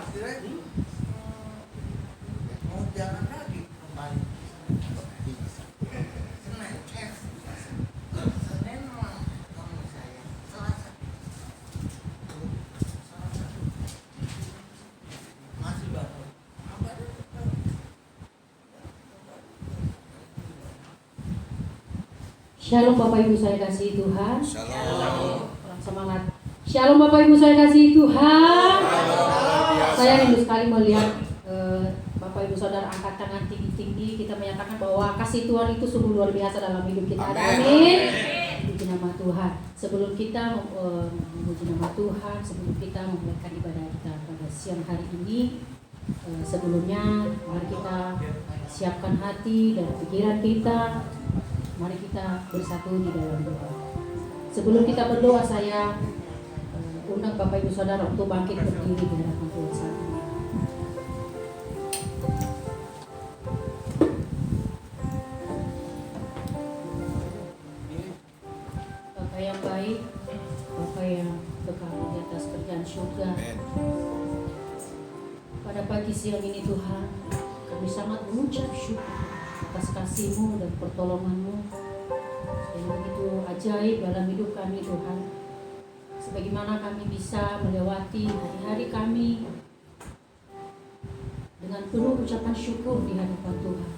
mau jalan lagi kembali Senin mau saya Selasa masih baru apa itu Shalom Bapak Ibu saya kasih Tuhan. Shalom. Orang semangat. Shalom Bapak Ibu saya kasih Tuhan. Saya rindu sekali melihat Bapak Ibu Saudara angkat tangan tinggi-tinggi. Kita menyatakan bahwa kasih Tuhan itu sungguh luar biasa dalam hidup kita. Amin. Puji nama Tuhan. Sebelum kita memuji nama Tuhan, sebelum kita memulaikan ibadah kita pada siang hari ini, sebelumnya mari kita siapkan hati dan pikiran kita. Mari kita bersatu di dalam doa. Sebelum kita berdoa, saya undang Bapak Ibu Saudara untuk bangkit berdiri di hadapan Tuhan saat ini. Bapak yang baik, Bapak yang kekal di atas kerjaan surga. Pada pagi siang ini Tuhan, kami sangat mengucap syukur atas kasih-Mu dan pertolongan-Mu yang begitu ajaib dalam hidup kami Tuhan. Sebagaimana kami bisa melewati hari-hari kami dengan penuh ucapan syukur di hadapan Tuhan.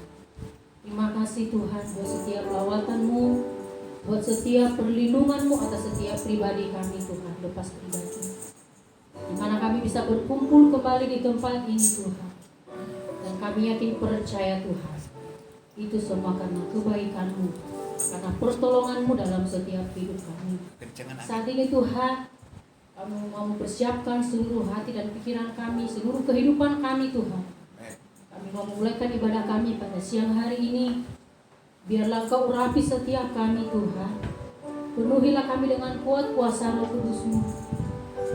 Terima kasih Tuhan buat setiap lawatan-Mu, buat setiap perlindungan-Mu atas setiap pribadi kami Tuhan, lepas pribadi. Di mana kami bisa berkumpul kembali di tempat ini Tuhan. Dan kami yakin percaya Tuhan, itu semua karena kebaikan-Mu, karena pertolongan-Mu dalam setiap hidup kami. Saat ini Tuhan, kami mau mempersiapkan seluruh hati dan pikiran kami, seluruh kehidupan kami Tuhan. Kami mau memulaikan ibadah kami pada siang hari ini. Biarlah Kau urapi setiap kami Tuhan. Penuhilah kami dengan kuat kuasa Roh Kudus-Mu,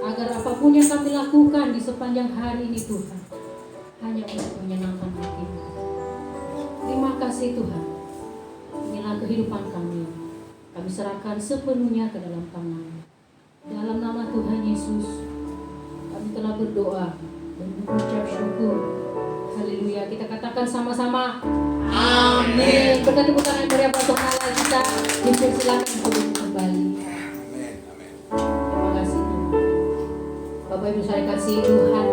agar apapun yang kami lakukan di sepanjang hari ini Tuhan, hanya untuk menyenangkan hati-Mu. Terima kasih Tuhan. Inilah kehidupan kami. Kami serahkan sepenuhnya ke dalam tangan-Mu. Dalam nama Tuhan Yesus, kami telah berdoa dan mengucap syukur. Haleluya. Kita katakan sama-sama. Amin. Berkat tepuk tangan yang meriah buat Tuhan Allah kita. Dipersilakan untuk kembali. Terima kasih Tuhan. Bapak Ibu saya kasih Tuhan.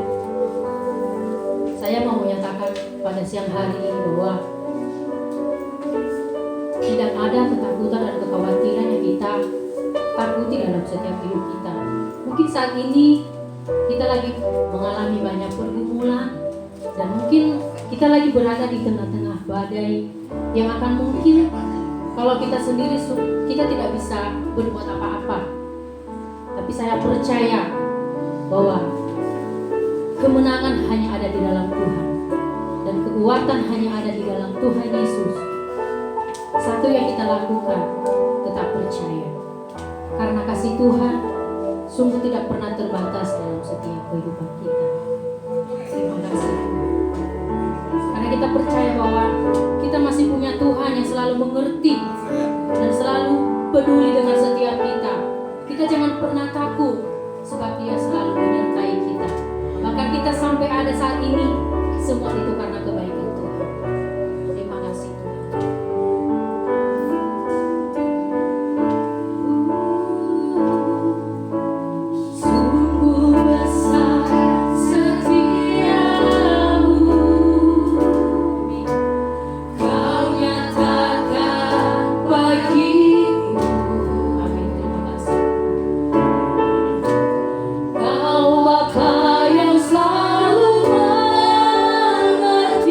Saya mau menyatakan pada siang hari ini bahwa tidak ada ketakutan dan kekhawatiran yang kita takuti dalam setiap hidup kita. Mungkin saat ini kita lagi mengalami banyak pergumulan, dan mungkin kita lagi berada di tengah-tengah badai yang akan mungkin kalau kita sendiri kita tidak bisa berbuat apa-apa. Tapi saya percaya bahwa kemenangan hanya ada di dalam Tuhan, dan kekuatan hanya ada di dalam Tuhan Yesus. Satu yang kita lakukan, tetap percaya. Karena kasih Tuhan sungguh tidak pernah terbatas dalam setiap kehidupan kita. Terima kasih. Karena kita percaya bahwa kita masih punya Tuhan yang selalu mengerti dan selalu peduli dengan setiap kita. Kita jangan pernah takut, sebab Dia selalu menyertai kita. Bahkan kita sampai ada saat ini, semua itu karena kebaikan Tuhan. Terima kasih Tuhan. Sungguh besar setiamu, Kau nyatakan bagiku. Amin. Terima kasih. Kau Bapa yang selalu mengerti.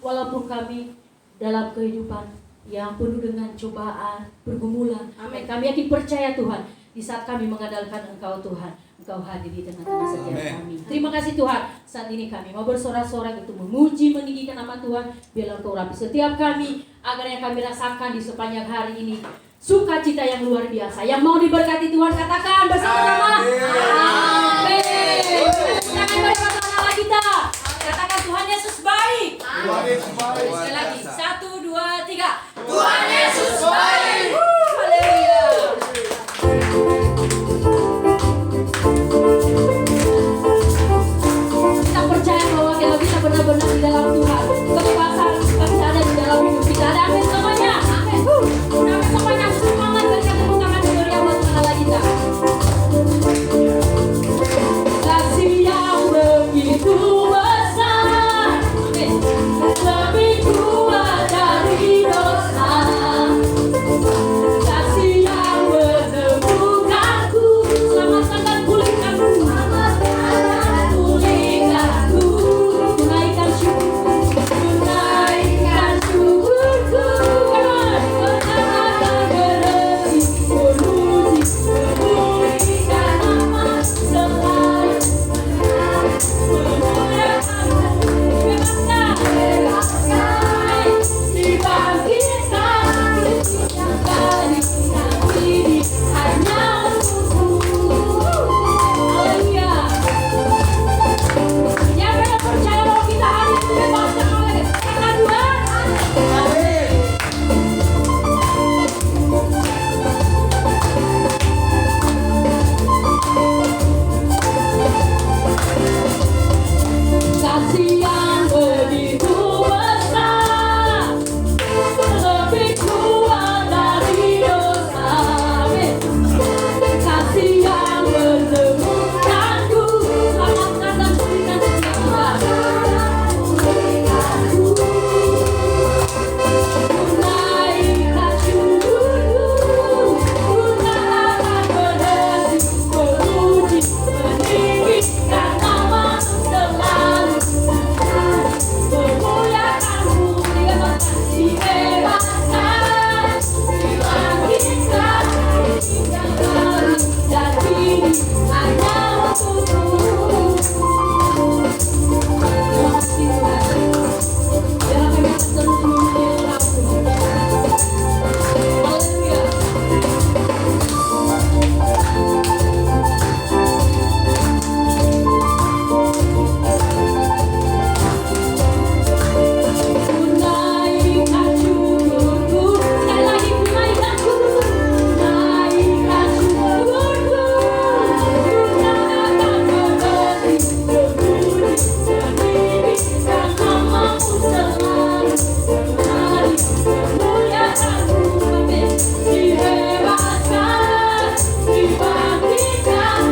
walaupun kami dalam kehidupan yang penuh dengan cobaan, pergumulan. Amin. Kami yakin percaya Tuhan, di saat kami mengandalkan Engkau Tuhan, Engkau hadir di tengah-tengah setiap kami. Terima kasih Tuhan, saat ini kami mau bersorak-sorai untuk memuji, meninggikan nama Tuhan. Biarlah Engkau urapi setiap kami, agar yang kami rasakan di sepanjang hari ini sukacita yang luar biasa. Yang mau diberkati Tuhan, katakan bersama-sama. Amin. Jangan berkata Allah kita. Katakan Tuhan Yesus baik. Sekali lagi, 1, 2, 3. Tuhan Yesus baik. Haleluya. Kita percaya bahwa kalau kita benar-benar di dalam Tuhan, kebebasan bisa ada di dalam hidup kita. Ada amin semuanya. Amin. Amin semuanya. Semangat berikan tepuk tangan yang meriah buat Allah kita. Kasih yang begitu besar, lebih kuat dari dosa. Kasih yang menemukanku, selamatkan dan pulihkanku, tunaikan syukur, tunaikan syukurku. Percayakan berhenti memuji, memulihkan nama selalu. Kasih yang begitu besar, lebih kuat dari dosa. Kasih yang menemukanku, selamatkan dan pulihkan setiap kita. Tunaikan syukurku, tunaikan berhenti memuji, meninggikan nama selalu. Memuliakanmu, dibebaskan, dibangkitkan, yang baru dan kini hanya untukmu. Terima kasih Tuhan. Biarlah kami terus memuji Engkau. Haleluya. Tunaikan syukurku, sekali lagi tunaikan syukurku, tunaikan syukurku, tunaikan berhenti memuji, meninggikan namamu selalu. Mari memuliakanmu, amin. Dibebaskan, dibangkitkan,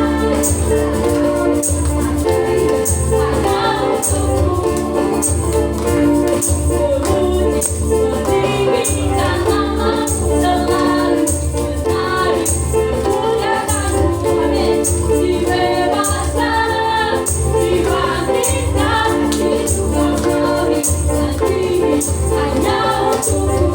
hanya untukmu. Memuji, meninggikan namamu selalu. Menari, memuliakanmu, amin. Dibebaskan, dibangkitkan, Yesus kami dan kini hanya untukmu.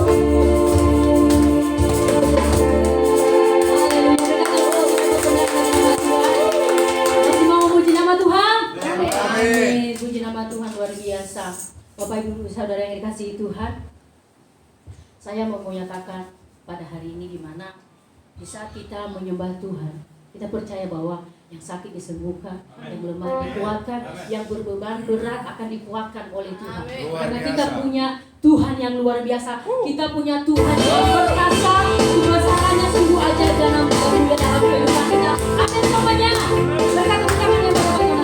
Masih mau memuji nama Tuhan? Amin. Puji nama Tuhan luar biasa. Bapak Ibu Saudara yang dikasihi Tuhan, saya mau menyatakan pada hari ini di mana di saat kita menyembah Tuhan, kita percaya bahwa yang sakit disembuhkan, yang lemah dikuatkan, yang berbeban berat akan dikuatkan oleh Tuhan. Karena kita punya Tuhan yang luar biasa, kita punya Tuhan yang perkasa, kebesarannya sungguh ajaib dalam kehidupan kita. Amin semuanya. Berkat ucapannya Bapak Ibu.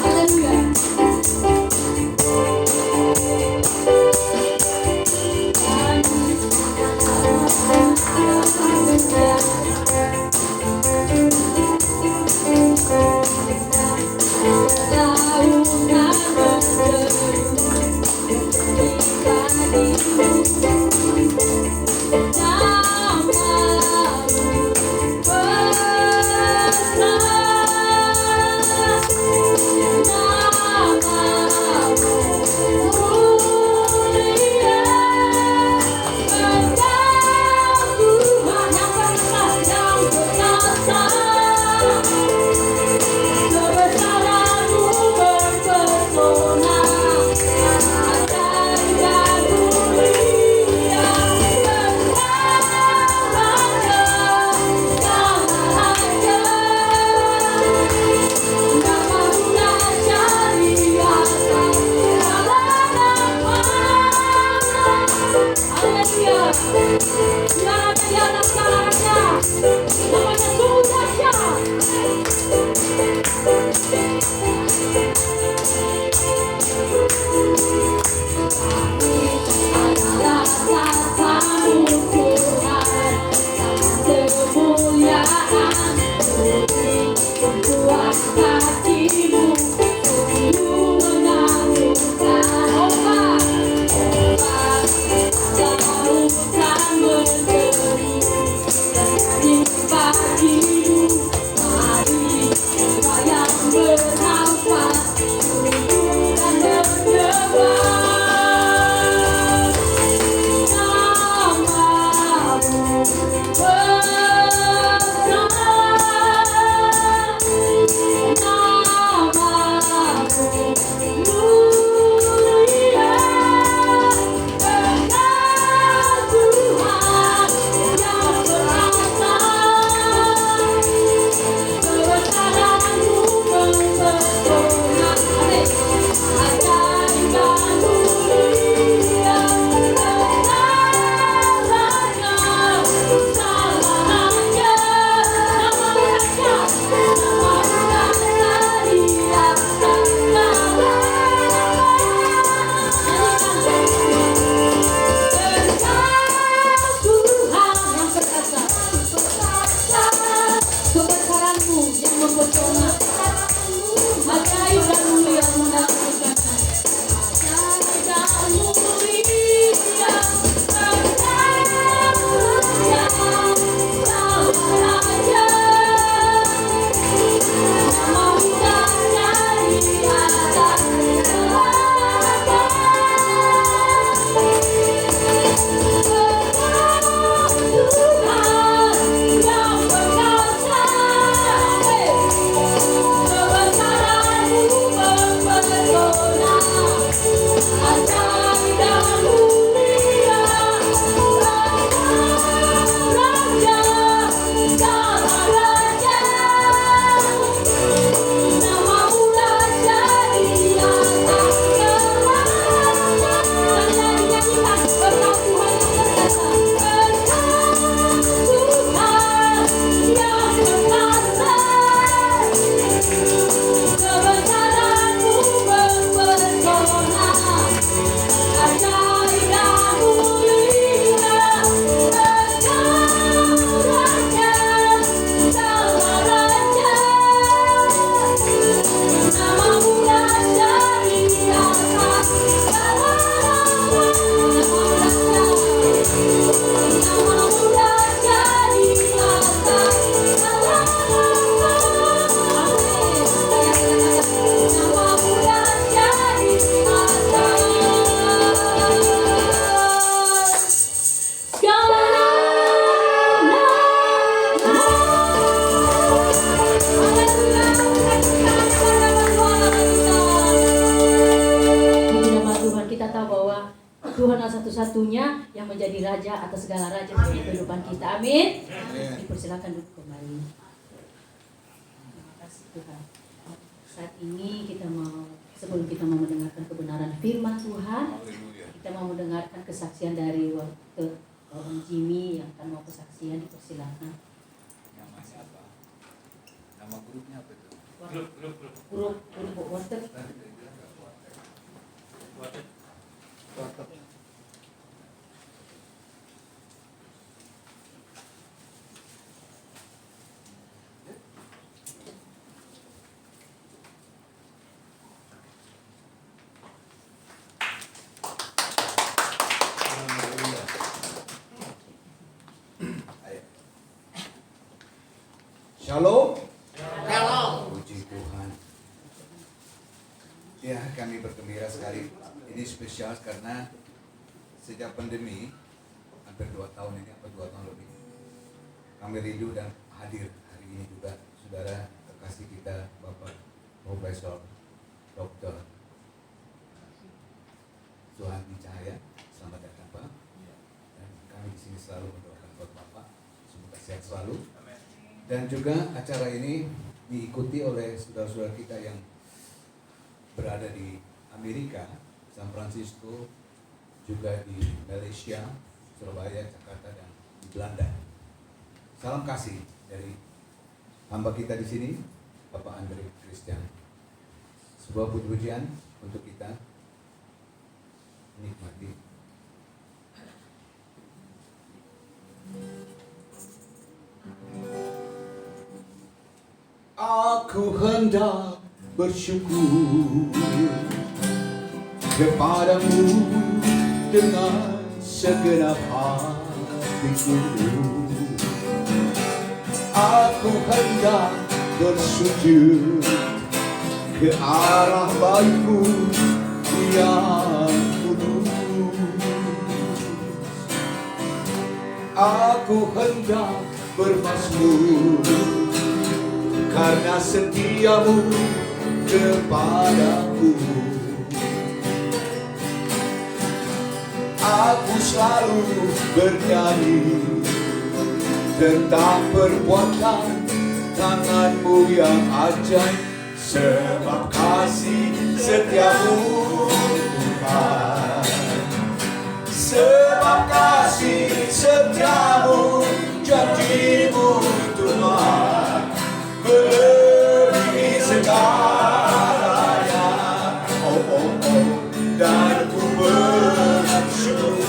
Haleluya. satu-satunya yang menjadi raja atas segala raja dalam kehidupan kita. Amin. Dipersilakan duduk kembali. Terima kasih Tuhan. Saat ini sebelum kita mau mendengarkan kebenaran firman Tuhan, kita mau mendengarkan kesaksian dari Om Jimmy yang akan mau kesaksian. Dipersilakan. Namanya apa? Nama grupnya apa itu? Grup Water. Shalom. Shalom. Puji Tuhan. Ya, kami bergembira sekali. Ini spesial karena sejak pandemi hampir 2 tahun ini, 2 tahun lebih, kami rindu dan hadir hari ini juga saudara kekasih kita Bapak Profesor Dr. Suhandi Cahaya. Selamat datang Pak. Dan kami di sini selalu mendoakan buat Bapak semoga sehat selalu. Dan juga acara ini diikuti oleh saudara-saudara kita yang berada di Amerika, San Francisco, juga di Malaysia, Surabaya, Jakarta, dan di Belanda. Salam kasih dari hamba kita di sini, Bapak Andre Christian. sebuah puji-pujian untuk kita nikmati. Aku hendak bersyukur kepadamu dengan segenap hatiku. Aku hendak bersujud ke arah baik-Mu yang kudus. Aku hendak bermazmur karena setiamu kepadaku. Aku selalu bernyanyi tentang perbuatan tangan-Mu yang ajaib, sebab kasih setiamu Tuhan. Sebab kasih setiamu, janji-Mu Tuhan, melebihi segalanya. Oh, oh, oh, dan ku bersyukur.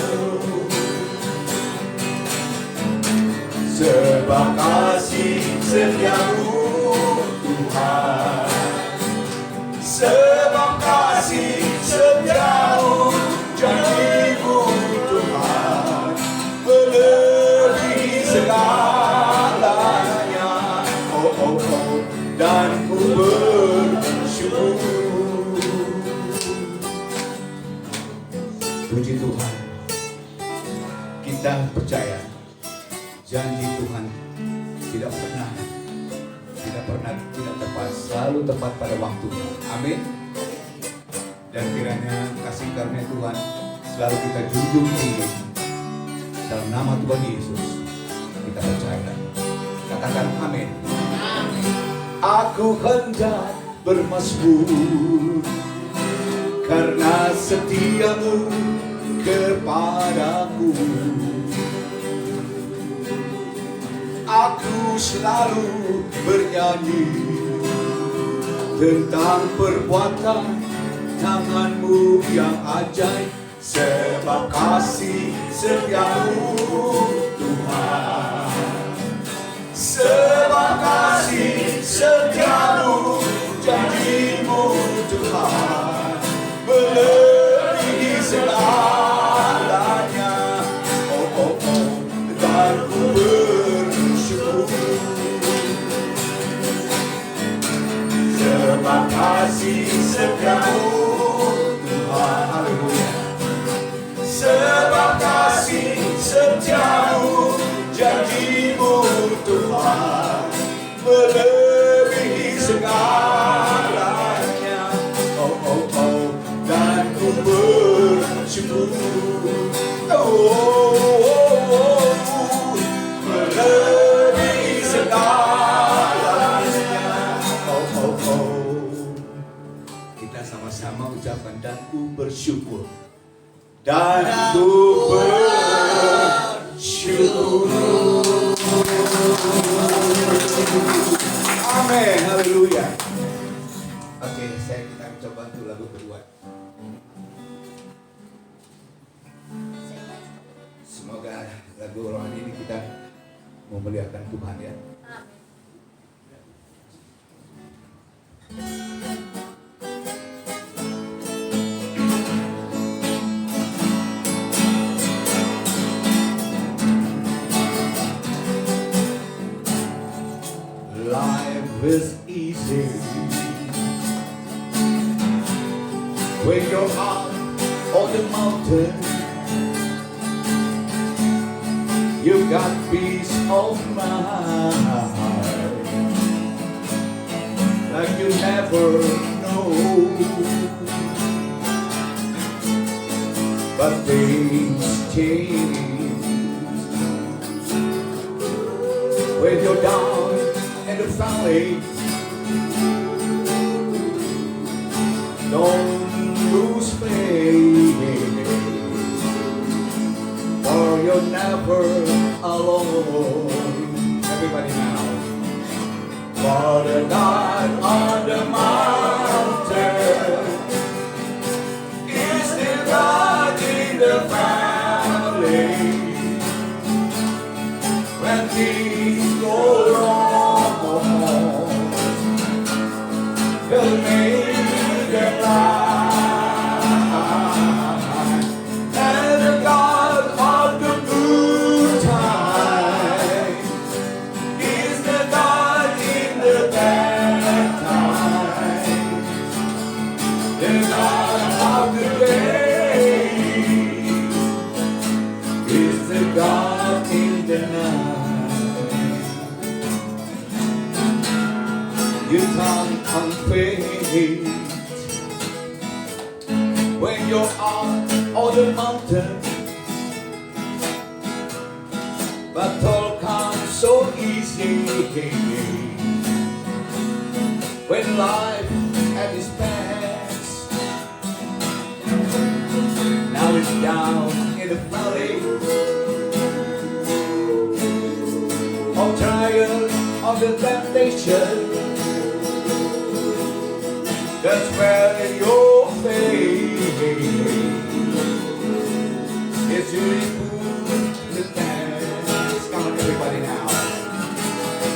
Sebab kasih setiamu Tuhan. Sebab kasih setiamu, janji-Mu Tuhan, melebihi segalanya. Oh, oh, oh, dan ku bersyukur. Puji Tuhan, kita percaya janji Tuhan tidak pernah tidak tepat, selalu tepat pada waktunya. Amin. Dan kiranya kasih karunia Tuhan selalu kita junjung tinggi. Dalam nama Tuhan Yesus kita percaya. Katakan amin. Aku hendak bermazmur karena setiamu kepadaku. Aku selalu bernyanyi tentang perbuatan tangan-Mu yang ajaib, sebab kasih setiamu Tuhan. Sebab kasih setiamu, janji-Mu Tuhan, melebihi segalanya. Oh, oh, oh, dan ku bersyukur. Sebab kasih setiamu Tuhan. Haleluya. Sebab kasih setiamu, janji-Mu Tuhan, melebihi segalanya. Oh, oh, oh, dan ku bersyukur. Oh, oh, oh, melebihi segalanya. Oh, oh, oh. Kita sama-sama ucapkan dan ku bersyukur. Dan ku bersyukur. Amin, haleluya. Oke, kita coba untuk lagu kedua. Semoga lagu rohani ini kita memuliakan Tuhan ya. Life is easy when you're out on the mountain. You've got peace of mind like you never know. But things change when you're down in the valley. Don't lose faith, for you're never alone. Everybody now. For the God on the mountain of the day is the God in the night. You turn unfazed when you're out on the mountain, but all comes so easy when life at its best. Now it's down in the valley of trial, of the temptation. That's where your faith is really put the test. Come on, everybody now.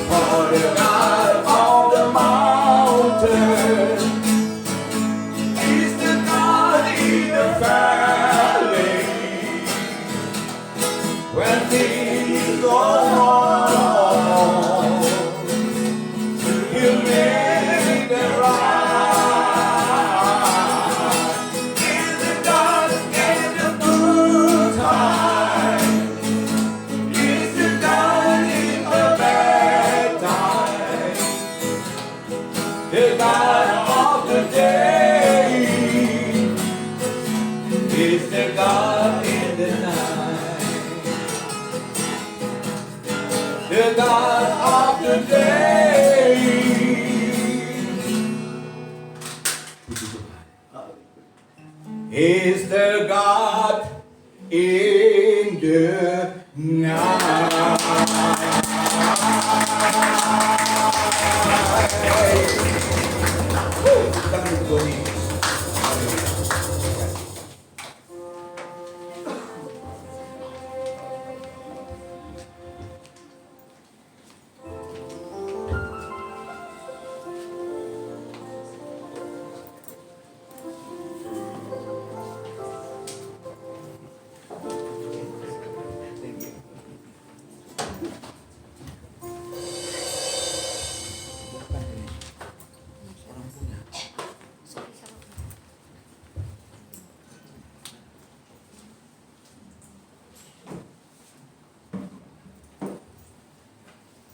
For the God of the mountain is the God in the valley. When things go wrong, He'll make them right. In the dark and the good time, is the God in the bad time. The God of the day is the God in the night. The God of the day. Is the God in the night. Tangan itu Doni. Orang punya.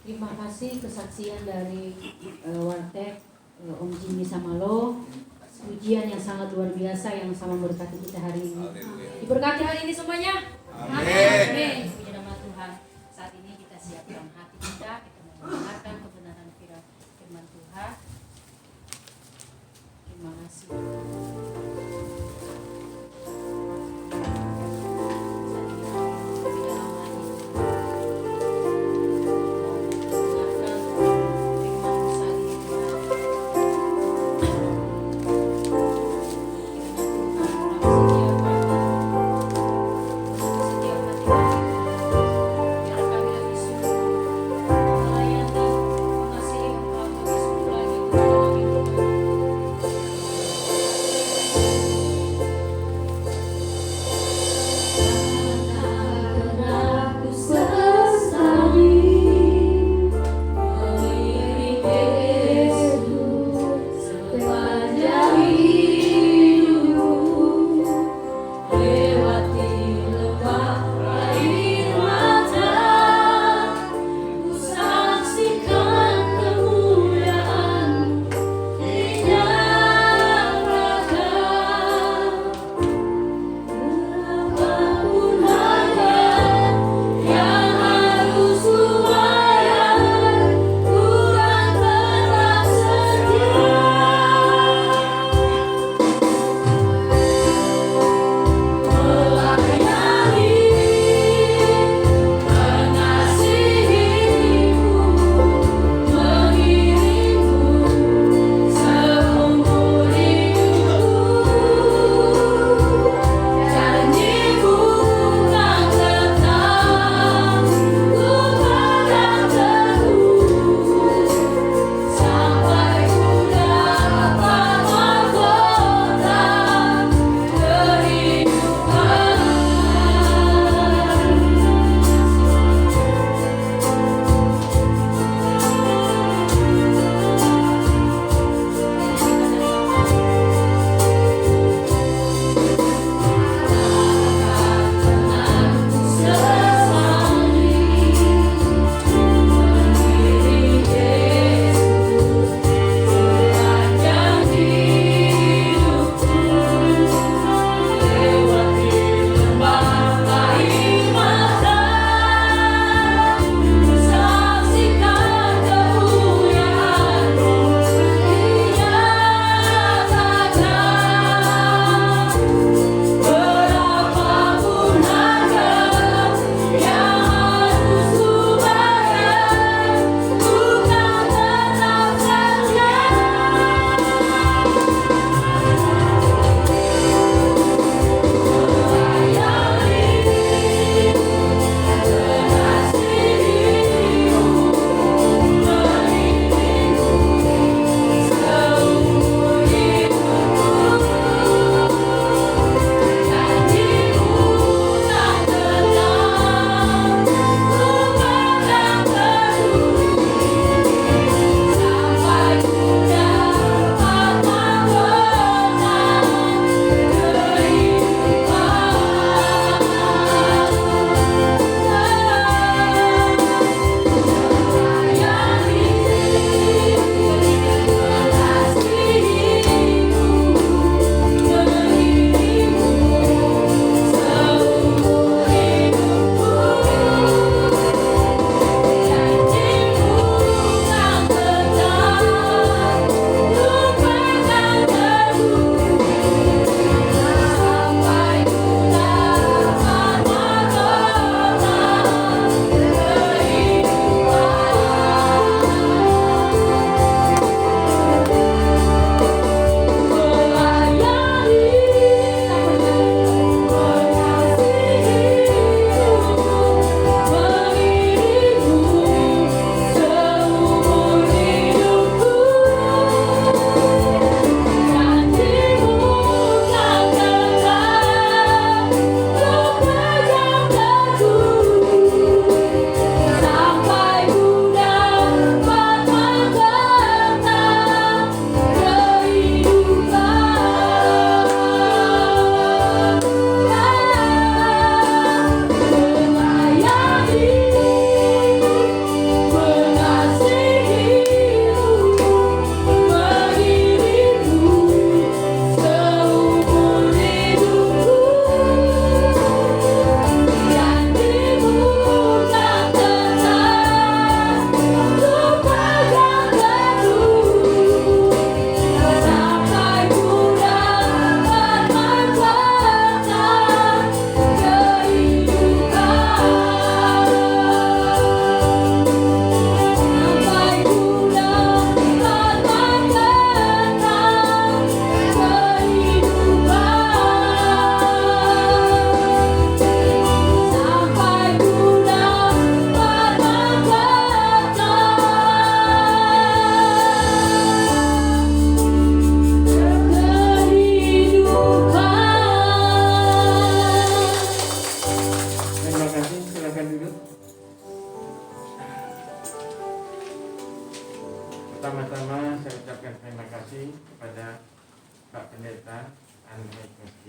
Terima kasih kesaksian dari Wartek Om Jimmy Samalo. Pujian yang sangat luar biasa yang sama memberkati kita hari ini. Diberkati hari ini semuanya. Amin. Puji nama Tuhan. Saat ini kita siapkan hati kita mendengarkan kebenaran firman Tuhan. Terima kasih.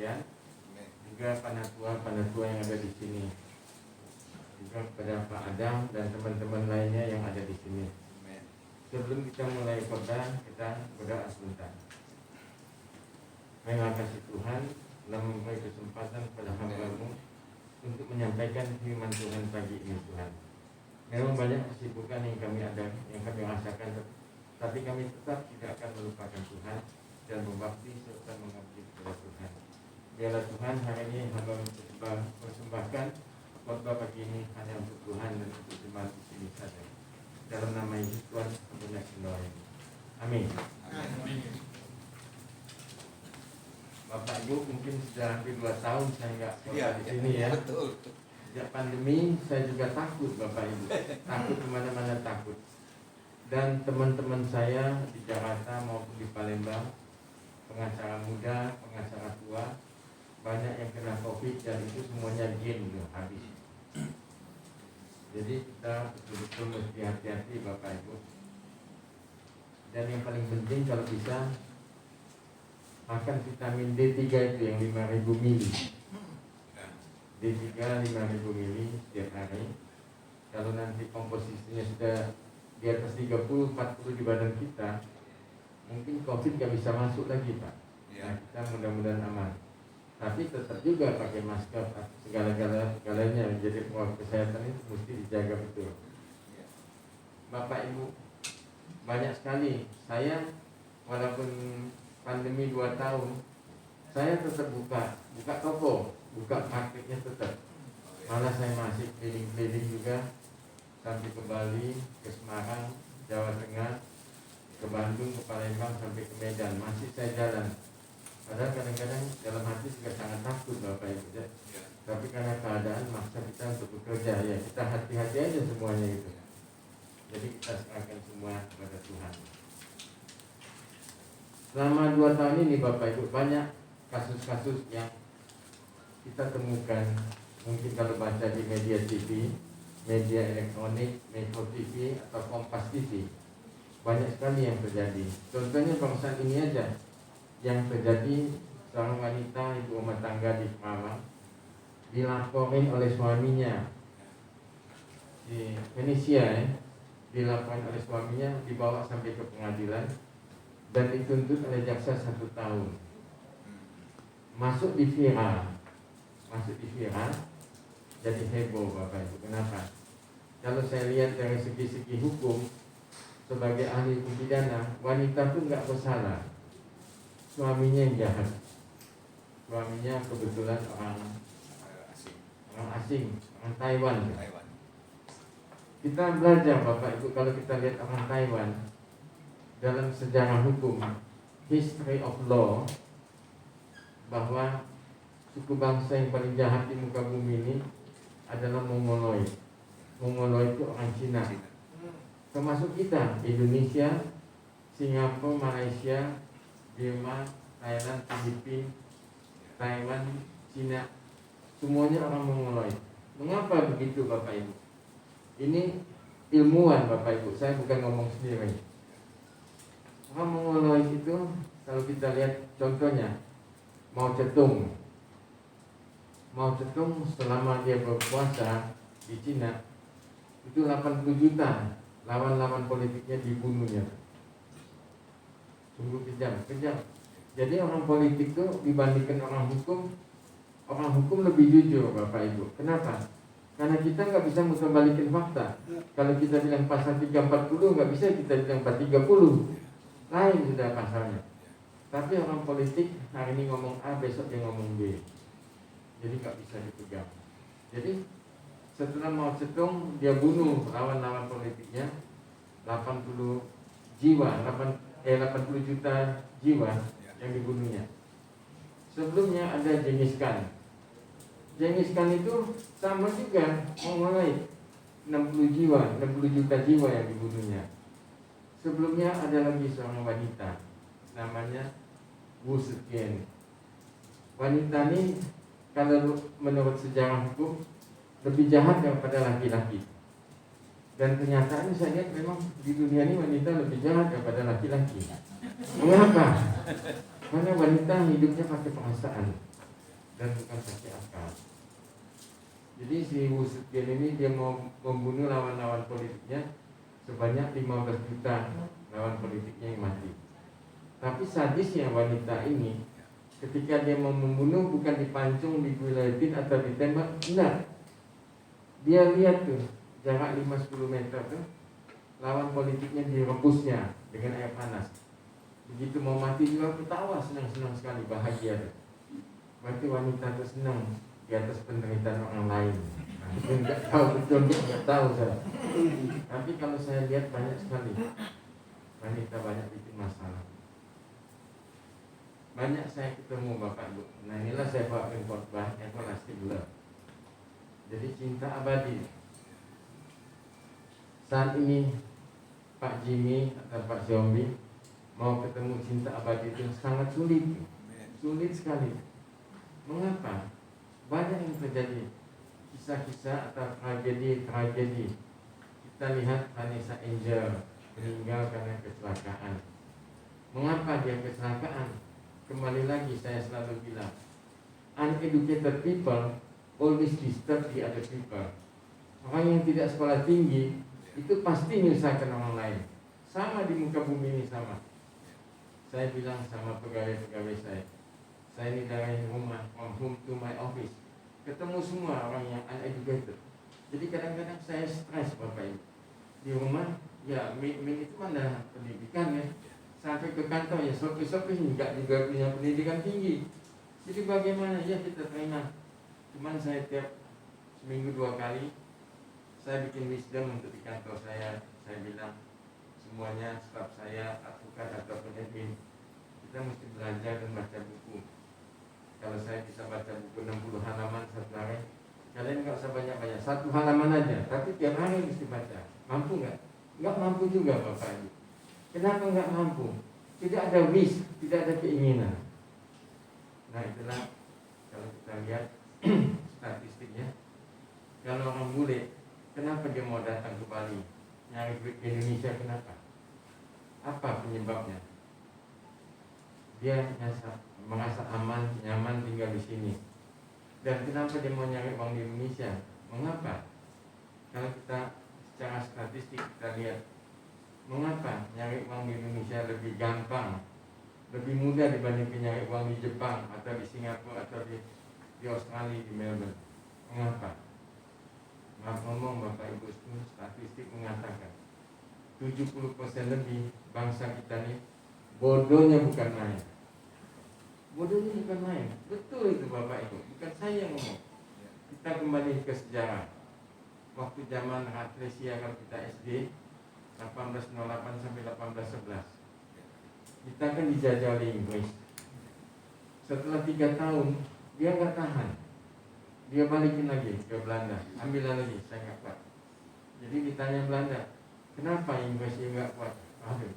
sekalian, juga panatua yang ada di sini, juga kepada Pak Adam dan teman-teman lainnya yang ada di sini. Sebelum kita mulai khotbah, kita berdoa sebentar. Terima kasih Tuhan telah memberi kesempatan kepada hamba-Mu untuk menyampaikan firman Tuhan pagi ini, Tuhan. Memang banyak kesibukan yang kami rasakan, tapi kami tetap tidak akan melupakan Tuhan dan berbakti serta mengabdi kepada Tuhan. Biarlah Tuhan hari ini hamba mempersembahkan khotbah pagi ini hanya untuk Tuhan dan untuk jemaat di sini saja. Dalam nama Yesus Tuhan, kami berdoa. Amin. Bapak Ibu, mungkin sudah hampir 2 tahun saya nggak khotbah di sini ya. Betul. Sejak pandemi saya juga takut Bapak Ibu, takut kemana-mana takut. Dan teman-teman saya di Jakarta maupun di Palembang, pengacara muda, pengacara tua, banyak yang kena COVID dan itu semuanya gain habis. Jadi kita betul-betul mesti hati-hati Bapak Ibu. Dan yang paling penting kalau bisa makan vitamin D3 itu yang 5.000 mili. D3 5.000 mili setiap hari. Kalau nanti komposisinya sudah di atas 30-40 di badan kita, mungkin COVID gak bisa masuk lagi Pak. Nah, kita mudah-mudahan aman. Tapi tetap juga pakai masker, segala-galanya. Jadi protokol kesehatan itu mesti dijaga betul. Bapak Ibu, banyak sekali saya walaupun pandemi 2 tahun, saya tetap buka toko, buka praktiknya tetap. Malah saya masih keliling-keliling juga sampai ke Bali, ke Semarang, Jawa Tengah, ke Bandung, ke Palembang, sampai ke Medan. Masih saya jalan. Padahal kadang-kadang dalam hati juga sangat takut Bapak Ibu ya. Tapi karena keadaan maksa kita untuk bekerja ya, kita hati-hati aja semuanya itu. Jadi kita serahkan semua kepada Tuhan. Selama 2 tahun ini Bapak Ibu banyak kasus-kasus yang kita temukan. Mungkin kalau baca di media TV, media elektronik, Metro TV atau Kompas TV, banyak sekali yang terjadi. Contohnya bangsaan ini aja yang terjadi, seorang wanita ibu rumah tangga di Kerawang dilaporin oleh suaminya di Indonesia dilaporin oleh suaminya, dibawa sampai ke pengadilan dan dituntut oleh jaksa 1 tahun. Masuk di viral, jadi heboh Bapak Ibu. Kenapa? Kalau saya lihat dari segi-segi hukum, sebagai ahli hukum pidana, wanita itu nggak bersalah. Suaminya yang jahat. Suaminya kebetulan orang asing, orang Taiwan. Kita belajar Bapak Ibu, kalau kita lihat orang Taiwan dalam sejarah hukum, history of law, bahwa suku bangsa yang paling jahat di muka bumi ini adalah Mongoloid. Mongoloid itu orang Cina. Termasuk kita, Indonesia, Singapura, Malaysia, Burma, Thailand, Filipina, Taiwan, Cina, semuanya orang Mongoloid. Mengapa begitu Bapak Ibu? Ini ilmuwan Bapak Ibu, saya bukan ngomong sendiri. Orang Mongoloid itu kalau kita lihat contohnya Mao Zedong selama dia berkuasa di Cina itu 80 juta lawan-lawan politiknya dibunuhnya. Sungguh kejam. Jadi orang politik itu dibandingkan orang hukum lebih jujur Bapak Ibu. Kenapa? Karena kita nggak bisa muterbalikin fakta. Kalau kita bilang pasal 340 nggak bisa kita bilang 430. Lain sudah pasalnya. Tapi orang politik hari ini ngomong A, besok dia ngomong B. Jadi nggak bisa dipegang. Jadi setelah Mao Zedong dia bunuh lawan-lawan politiknya 80 juta jiwa yang dibunuhnya. Sebelumnya ada Genghis Khan. Genghis Khan itu sama juga Mongoloid, 60 juta jiwa yang dibunuhnya. Sebelumnya ada lagi seorang wanita namanya Wu Zetian. Wanita ini kalau menurut sejarah hukum lebih jahat daripada laki-laki. Dan kenyataannya saya lihat memang di dunia ini wanita lebih jahat daripada laki-laki. Mengapa? Karena wanita hidupnya pakai perasaan. dan bukan pakai akal. Jadi si Ibu Setian ini dia mau membunuh lawan-lawan politiknya sebanyak 15 juta lawan politiknya yang mati. Tapi sadisnya wanita ini ketika dia mau membunuh bukan dipancung, diguletin atau ditembak, enggak. Dia lihat tuh jarak 5-10 meter tuh lawan politiknya direbusnya dengan air panas. Begitu mau mati juga ketawa senang-senang sekali, bahagia tuh. Berarti wanita itu senang di atas penderitaan orang lain. Nah, itu enggak tahu betul, enggak tahu saya. Tapi kalau saya lihat banyak sekali wanita banyak bikin masalah. Banyak saya ketemu Bapak Ibu. Nah inilah saya bawakan khotbah Everlasting Love. Jadi cinta abadi. Saat ini Pak Jimmy atau Pak Zombie mau ketemu cinta abadi itu sangat sulit. Sulit sekali. Mengapa? Banyak yang terjadi kisah-kisah atau tragedi. Kita lihat Vanessa Angel meninggal karena kecelakaan. Mengapa dia kecelakaan? Kembali lagi saya selalu bilang, uneducated people always disturb the other people. Orang yang tidak sekolah tinggi itu pasti menyusahkan orang lain. Sama di muka bumi ini sama. Saya bilang sama pegawai-pegawai saya ini dari rumah, from home to my office, ketemu semua orang yang uneducated. Jadi kadang-kadang saya stres Bapak Ibu. Di rumah, ya itu mana pendidikan ya. Sampai ke kantor ya sopir-sopir juga punya pendidikan tinggi. Jadi bagaimana ya kita terima. Cuman saya tiap seminggu 2 kali saya bikin wisdom untuk di kantor saya. Saya bilang semuanya staf saya, advokat ataupun admin, kita mesti belajar dan baca buku. Kalau saya bisa baca buku 60 halaman satu hari, kalian nggak usah banyak-banyak, 1 halaman aja, tapi tiap hari mesti baca. Mampu nggak? Nggak mampu juga Bapak Ibu. Kenapa nggak mampu? Tidak ada wish, tidak ada keinginan. Nah itulah kalau kita lihat statistiknya. Kalau orang bule, kenapa dia mau datang ke Bali? Nyari duit ke Indonesia, kenapa? Apa penyebabnya? Dia merasa aman, nyaman tinggal di sini. Dan kenapa dia mau nyari uang di Indonesia? Mengapa? Kalau kita secara statistik kita lihat, mengapa nyari uang di Indonesia lebih gampang, lebih mudah dibandingkan nyari uang di Jepang atau di Singapura atau di Australia, di Melbourne? Mengapa? Maaf ngomong Bapak Ibu, statistik mengatakan 70% lebih bangsa kita nih bodohnya bukan main. Bodohnya bukan main. Betul itu Bapak Ibu, bukan saya yang ngomong. Kita kembali ke sejarah. Waktu zaman Atresia kalau kita SD 1808 sampai 1811, kita kan dijajah oleh Inggris. Setelah 3 tahun dia nggak tahan, dia balikin lagi ke Belanda, ambil lagi, saya nggak kuat. Jadi ditanya Belanda, kenapa Inggris nggak kuat? Aduh,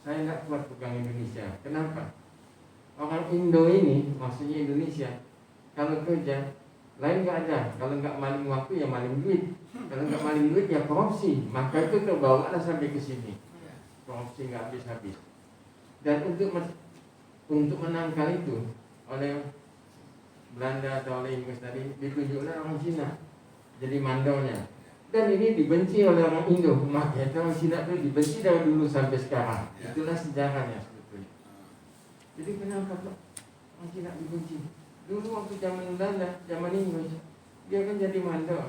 saya nggak kuat pegang Indonesia. Kenapa? Orang Indo ini, maksudnya Indonesia, kalau kerja lain nggak ada. Kalau nggak maling waktu ya maling duit. Kalau nggak maling duit ya korupsi. Maka itu terbawa lah sampai ke sini. Korupsi nggak habis-habis. Dan untuk menangkal itu oleh Belanda atau oleh Inggris tadi ditunjukkan orang Cina jadi mandornya. Dan ini dibenci oleh orang Indo. Makanya orang Cina itu dibenci dari dulu sampai sekarang. Itulah sejarahnya sebetulnya. Jadi kenapa orang Cina dibenci? Dulu waktu zaman Belanda, zaman Inggris, dia kan jadi mandor.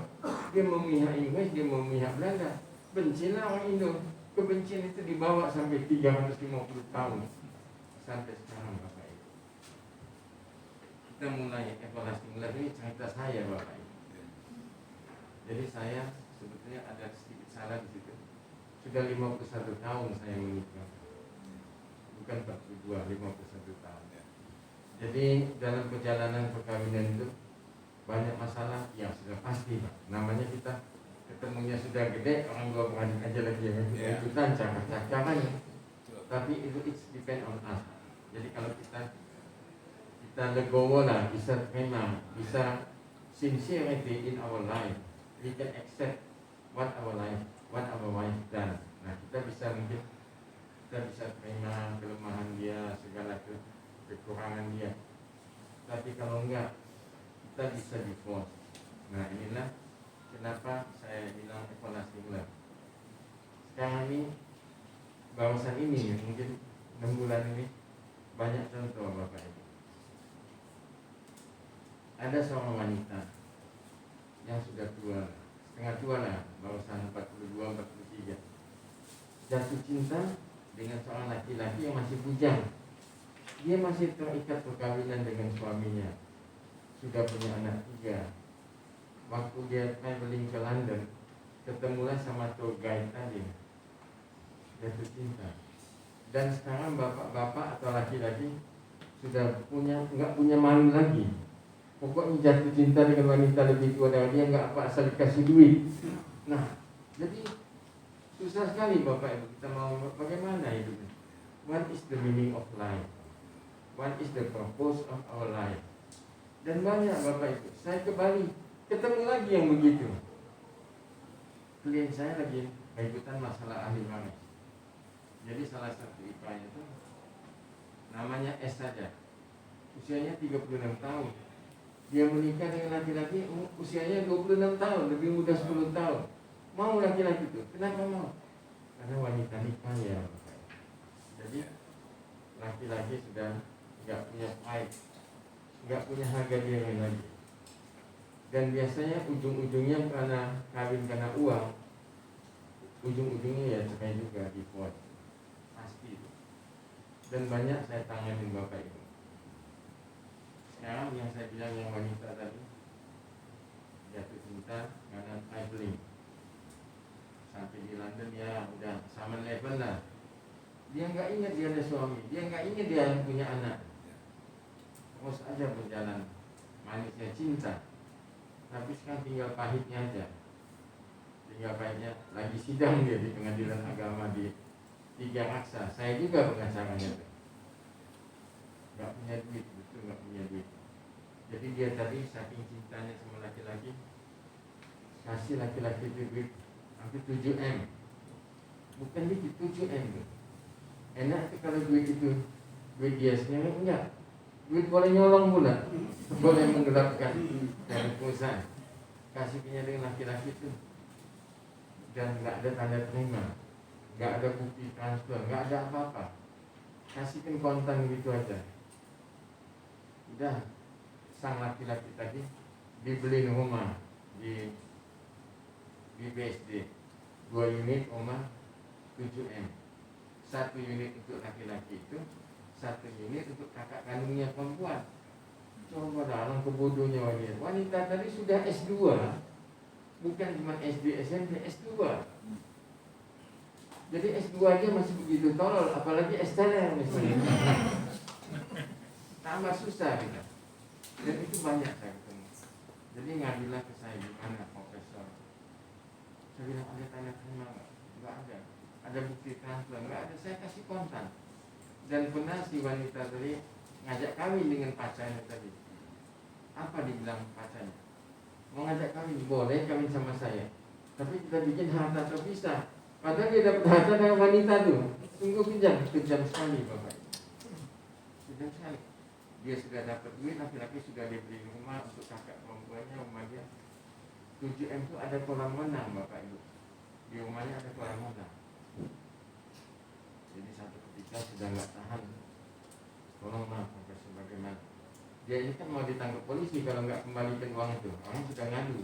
Dia memihak Inggris, dia memihak Belanda. Bencilah orang Indo. Kebencian itu dibawa sampai 350 tahun sampai sekarang Bapak Ibu. Kita mulai Everlasting Love ini cerita saya Bapak Ibu. Jadi saya sebetulnya ada sedikit salah di situ. Sudah 51 tahun saya menikah. Bukan 42, 51 tahun. Jadi dalam perjalanan perkawinan itu banyak masalah, ya sudah pasti Pak. Namanya kita ketemunya sudah gede, orang tua beradik aja lagi yang ikutan caranya. Tapi itu it's depend on us. Jadi kalau kita legowo lah, bisa terima, bisa sincerity in our life, we can accept what our wife done. Nah kita bisa terima kelemahan dia, segala kekurangan dia. Tapi kalau enggak, kita bisa divorce. Nah inilah kenapa saya bilang evaluasi ulang. Sekarang ini, barusan ini mungkin 6 bulan ini banyak contoh Bapak Ibu. Ada seorang wanita yang sudah tua, setengah tua lah, barusan 42, 43, jatuh cinta dengan seorang laki-laki yang masih bujang. Dia masih terikat perkawinan dengan suaminya, sudah punya anak 3. Waktu dia traveling ke London, ketemulah sama tour guide tadi, jatuh cinta. Dan sekarang bapak-bapak atau laki-laki sudah nggak punya malu lagi. Pokoknya jatuh cinta dengan wanita lebih tua dari dia, nggak apa asal dikasih duit. Nah, jadi susah sekali Bapak Ibu, kita mau bagaimana hidupnya. What is the meaning of life? What is the purpose of our life? Dan banyak Bapak Ibu, saya ke Bali, ketemu lagi yang begitu. Klien saya lagi ikutan masalah ahli waris. Jadi salah satu IPA itu namanya S saja, usianya 36 tahun. Dia menikah dengan laki-laki usianya 26 tahun, lebih muda 10 tahun. Mau laki-laki itu, kenapa mau? Karena wanita nikah ya. Jadi laki-laki sudah nggak punya pride, nggak punya harga diri lagi. Dan biasanya ujung-ujungnya karena kawin karena uang, ujung-ujungnya ya cerai juga, divorce. Pasti itu. Dan banyak saya tanganin Bapak Ibu. Sekarang yang saya bilang yang wanita tadi jatuh cinta karena traveling, sampai di London ya udah sama level lah. Dia nggak ingat dia ada suami, dia nggak ingat dia punya anak. Terus aja berjalan manisnya cinta. Tapi sekarang tinggal pahitnya aja. Tinggal pahitnya lagi sidang dia di pengadilan agama di 3 Raksa. Saya juga pengacaranya tuh. Nggak punya duit, betul nggak punya duit. Jadi dia tadi saking cintanya sama laki-laki, kasih laki-laki itu duit hampir 7M. Bukan dikit, 7M tuh. Enak tuh kalau duit itu duit dia sendiri, enggak. Duit boleh nyolong pula, boleh menggelapkan dari perusahaan. Kasih punya dengan laki-laki itu. Dan nggak ada tanda terima, nggak ada bukti transfer, nggak ada apa-apa. Kasihkan kontan gitu aja. Udah, sang laki-laki tadi dibeli rumah di BSD 2 unit rumah 7M. 1 unit untuk laki-laki itu, 1 unit untuk kakak kandungnya perempuan. Coba dalam kebodohnya wanita tadi sudah S2, bukan cuma SD, SMP, S2. Jadi S2 aja masih begitu tolol, apalagi S3 misalnya. Tambah susah kita. Dan itu banyak saya ketemu. Jadi ngadilah ke saya, gimana profesor? Saya bilang ada tanda terima nggak? Nggak ada. Ada bukti transfer? Nggak ada. Saya kasih kontan. Dan pernah si wanita tadi ngajak kawin dengan pacarnya tadi. Apa dibilang pacarnya? Mau ngajak kawin? Boleh kawin sama saya. Tapi kita bikin harta terpisah. Padahal dia dapat harta dengan wanita tuh. Sungguh kejam sekali Bapak. Kejam sekali. Dia sudah dapat duit, laki-laki sudah dibeli rumah untuk kakak perempuannya, rumah dia 7M itu ada kolam renang Bapak Ibu. Di rumahnya ada kolam renang. Jadi satu ketika sudah nggak tahan, tolong maaf profesor bagaimana. Dia ini kan mau ditangkap polisi kalau nggak kembalikan uang itu. Orang sudah ngadu.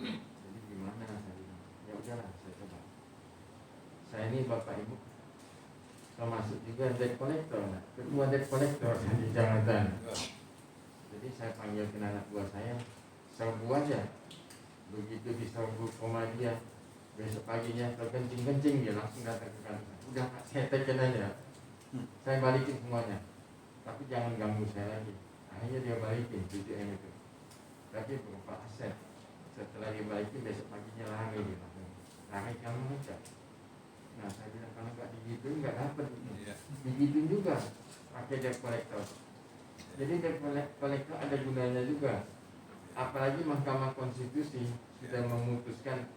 Jadi gimana saya bilang, ya udahlah saya coba. Saya ini Bapak Ibu termasuk juga debt collector, ketua debt collector di Jakarta. Jadi saya panggil ke anak buah saya, serbu aja. Begitu diserbu rumah dia, besok paginya terkencing-kencing dia langsung datang ke kantor. Udah Pak, saya teken aja, saya balikin semuanya. Tapi jangan ganggu saya lagi. Akhirnya dia balikin 7M itu. Tapi berupa aset. Setelah dia balikin besok paginya lari dia langsung. Lari kamu aja. Nah saya bilang kalau nggak digituin nggak dapet. Digituin juga pakai debt collector. Jadi debt collector ada gunanya juga. Apalagi Mahkamah Konstitusi sudah memutuskan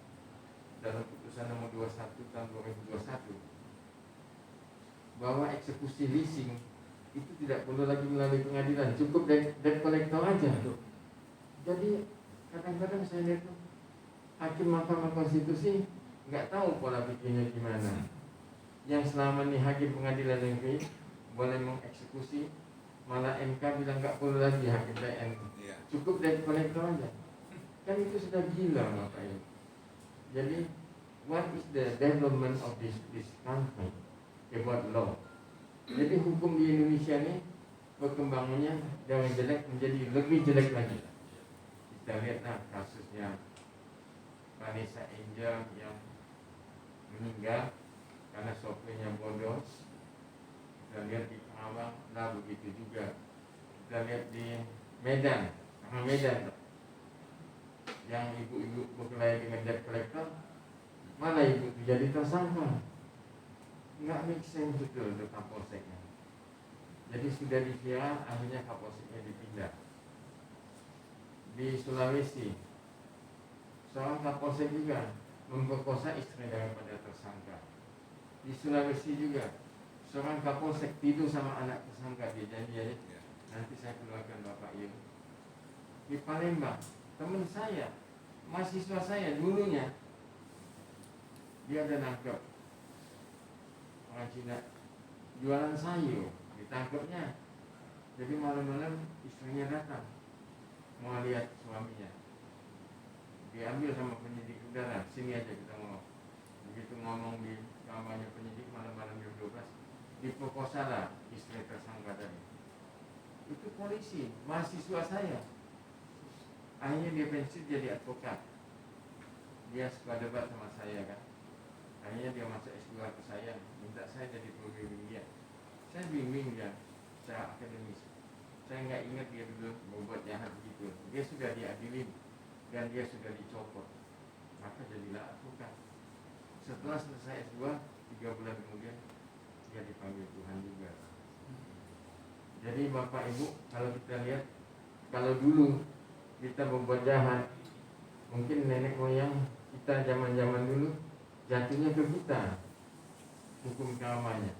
dalam putusan nomor 21 tahun 2021 bahwa eksekusi leasing itu tidak perlu lagi melalui pengadilan, cukup debt collector aja. Jadi kadang-kadang saya lihat hakim Mahkamah Konstitusi nggak tahu pola pikirnya gimana. Yang selama ini hakim pengadilan negeri boleh mengeksekusi, malah MK bilang nggak perlu lagi hakim PN, cukup debt collector aja. Kan itu sudah gila Bapak Ibu. Jadi what is the development of this country about law? Jadi hukum di Indonesia ini perkembangannya dari jelek menjadi lebih jelek lagi. Kita lihatlah kasusnya Vanessa Angel yang meninggal karena sopirnya bodoh. Kita lihat di Karawang, nah begitu juga. Kita lihat di Medan, yang ibu-ibu berkelahi dengan debt collector, mana ibu itu jadi tersangka? Nggak make sense betul untuk Kapolseknya. Jadi sudah dikira, akhirnya Kapolseknya dipindah. Di Sulawesi, seorang Kapolsek juga memperkosa istri daripada tersangka. Di Sulawesi juga, seorang Kapolsek tidur sama anak tersangka, dia janji aja, nanti saya keluarkan Bapak Ibu. Di Palembang, teman saya, mahasiswa saya dulunya, dia ada nangkep orang Cina jualan sayur, ditangkapnya. Jadi malam-malam istrinya datang mau lihat suaminya, diambil sama penyidik udara, sini aja kita ngomong. Begitu ngomong di kamarnya penyidik malam-malam jam 12, diperkosa lah istri tersangka tadi. Itu polisi, mahasiswa saya. Akhirnya dia pensiun jadi advokat. Dia suka debat sama saya kan. Akhirnya dia masuk S2 ke saya, minta saya jadi pembimbing dia. Saya bimbing dia secara akademis. Saya nggak ingat dia dulu membuat jahat begitu. Dia sudah diadilin dan dia sudah dicopot. Maka jadilah advokat. Setelah selesai S2, 3 bulan kemudian dia dipanggil Tuhan juga. Jadi Bapak Ibu, kalau kita lihat, kalau dulu kita berbuat jahat, mungkin nenek moyang kita zaman-zaman dulu jatuhnya ke kita hukum keramanya.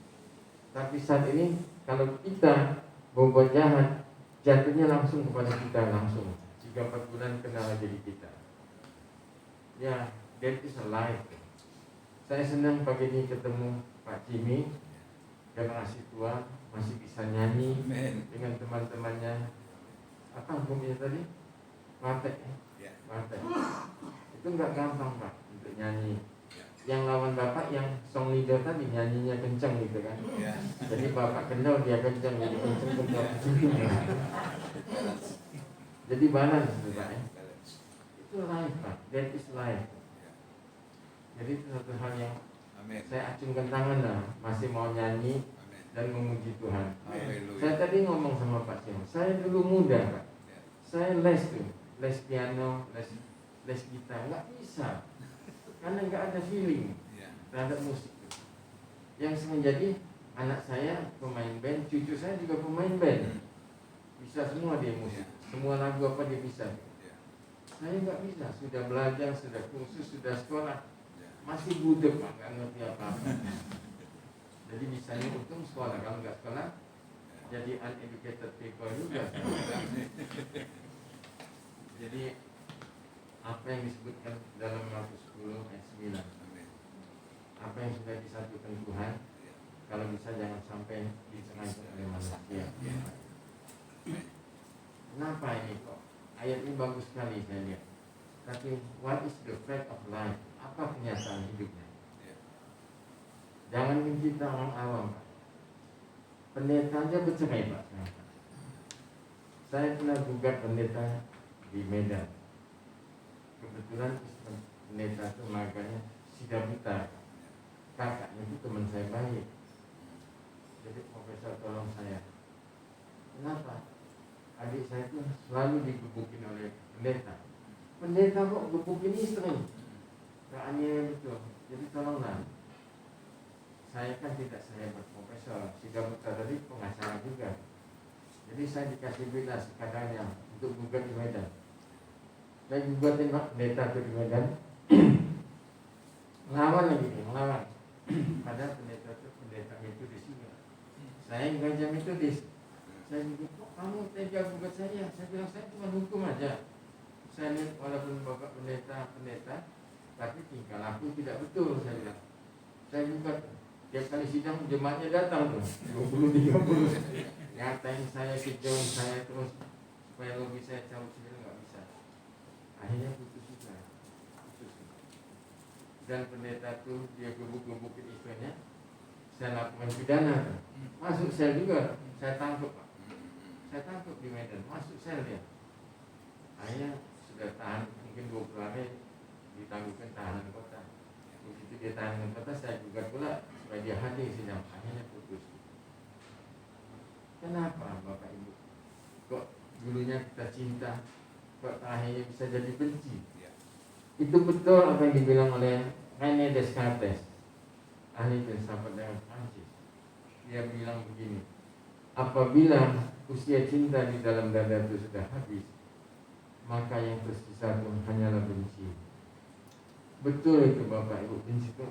Tapi saat ini kalau kita berbuat jahat, jatuhnya langsung kepada kita langsung. 3-4 bulan kena jadi kita. Ya, that is a life. Saya senang pagi ini ketemu Pak Jimmy, generasi tua, masih bisa nyanyi dengan teman-temannya. Apa hukumnya tadi? Matek. Itu nggak gampang Pak untuk nyanyi. Yang lawan Bapak yang song leader tadi nyanyinya kencang gitu kan. Jadi Bapak kenal dia kencang, jadi kencang. Jadi balance Pak ya. Itu life Pak, that is life. Jadi itu satu hal yang saya acungkan tangan lah, masih mau nyanyi dan memuji Tuhan. Saya tadi ngomong sama Pak Sim, saya dulu muda Pak. Saya les piano, les gitar, nggak bisa. Karena nggak ada feeling terhadap musik. Yang menjadi anak saya pemain band, cucu saya juga pemain band. Bisa semua dia musik, semua lagu apa dia bisa. Saya nggak bisa, sudah belajar, sudah kursus, sudah sekolah, masih budek Pak, nggak ngerti apa-apa. Jadi bisanya untung sekolah, kalau nggak sekolah jadi uneducated people juga. Jadi apa yang disebutkan dalam Markus 10 ayat 9, apa yang sudah disatukan Tuhan, kalau bisa jangan sampai disengaja oleh manusia. Kenapa ini kok? Ayat ini bagus sekali saya lihat. Tapi what is the fact of life? Apa kenyataan hidupnya? Jangan kita orang awam Pak. Pendeta aja bercerai Pak. Saya pernah gugat pendeta di Medan. Kebetulan pendeta itu makanya Sida Buta, kakaknya itu teman saya baik. Jadi profesor tolong saya. Kenapa? Adik saya itu selalu digebukin oleh pendeta. Pendeta kok gebukin istri? Keaniaya betul. Jadi tolonglah. Saya kan tidak sehebat profesor. Sida Buta tadi pengacara juga. Jadi saya dikasih bela sekadarnya untuk gugat di Medan. Saya gugatin Pak pendeta itu di Medan. Melawan lagi nih, melawan. Padahal pendeta itu di sini. Saya gereja Metodis. Saya bilang, kok kamu tega gugat saya? Saya bilang, saya cuma hukum aja. Saya lihat walaupun bapak pendeta, tapi tingkah laku tidak betul, saya bilang. Saya gugat, tiap kali sidang jemaatnya datang tuh, 20-30. Ngatain saya, kejauh saya terus, supaya lobby saya cabut, saya nggak bisa. Akhirnya putus juga. Dan pendeta tuh dia gebuk-gebukin istrinya, saya lakukan pidana, masuk sel juga, saya tangkap di Medan, masuk sel dia. Akhirnya sudah tahan mungkin 20 hari, ditangguhkan tahanan kota. Begitu dia tahanan kota, saya gugat pula supaya dia hadir sidang. Akhirnya putus. Kenapa Bapak Ibu? Kok dulunya kita cinta, kok akhirnya bisa jadi benci? Itu betul apa yang dibilang oleh René Descartes, ahli filsafat dari Prancis. Dia bilang begini, apabila usia cinta di dalam dada itu sudah habis, maka yang tersisa itu hanyalah benci. Betul itu Bapak Ibu, benci itu.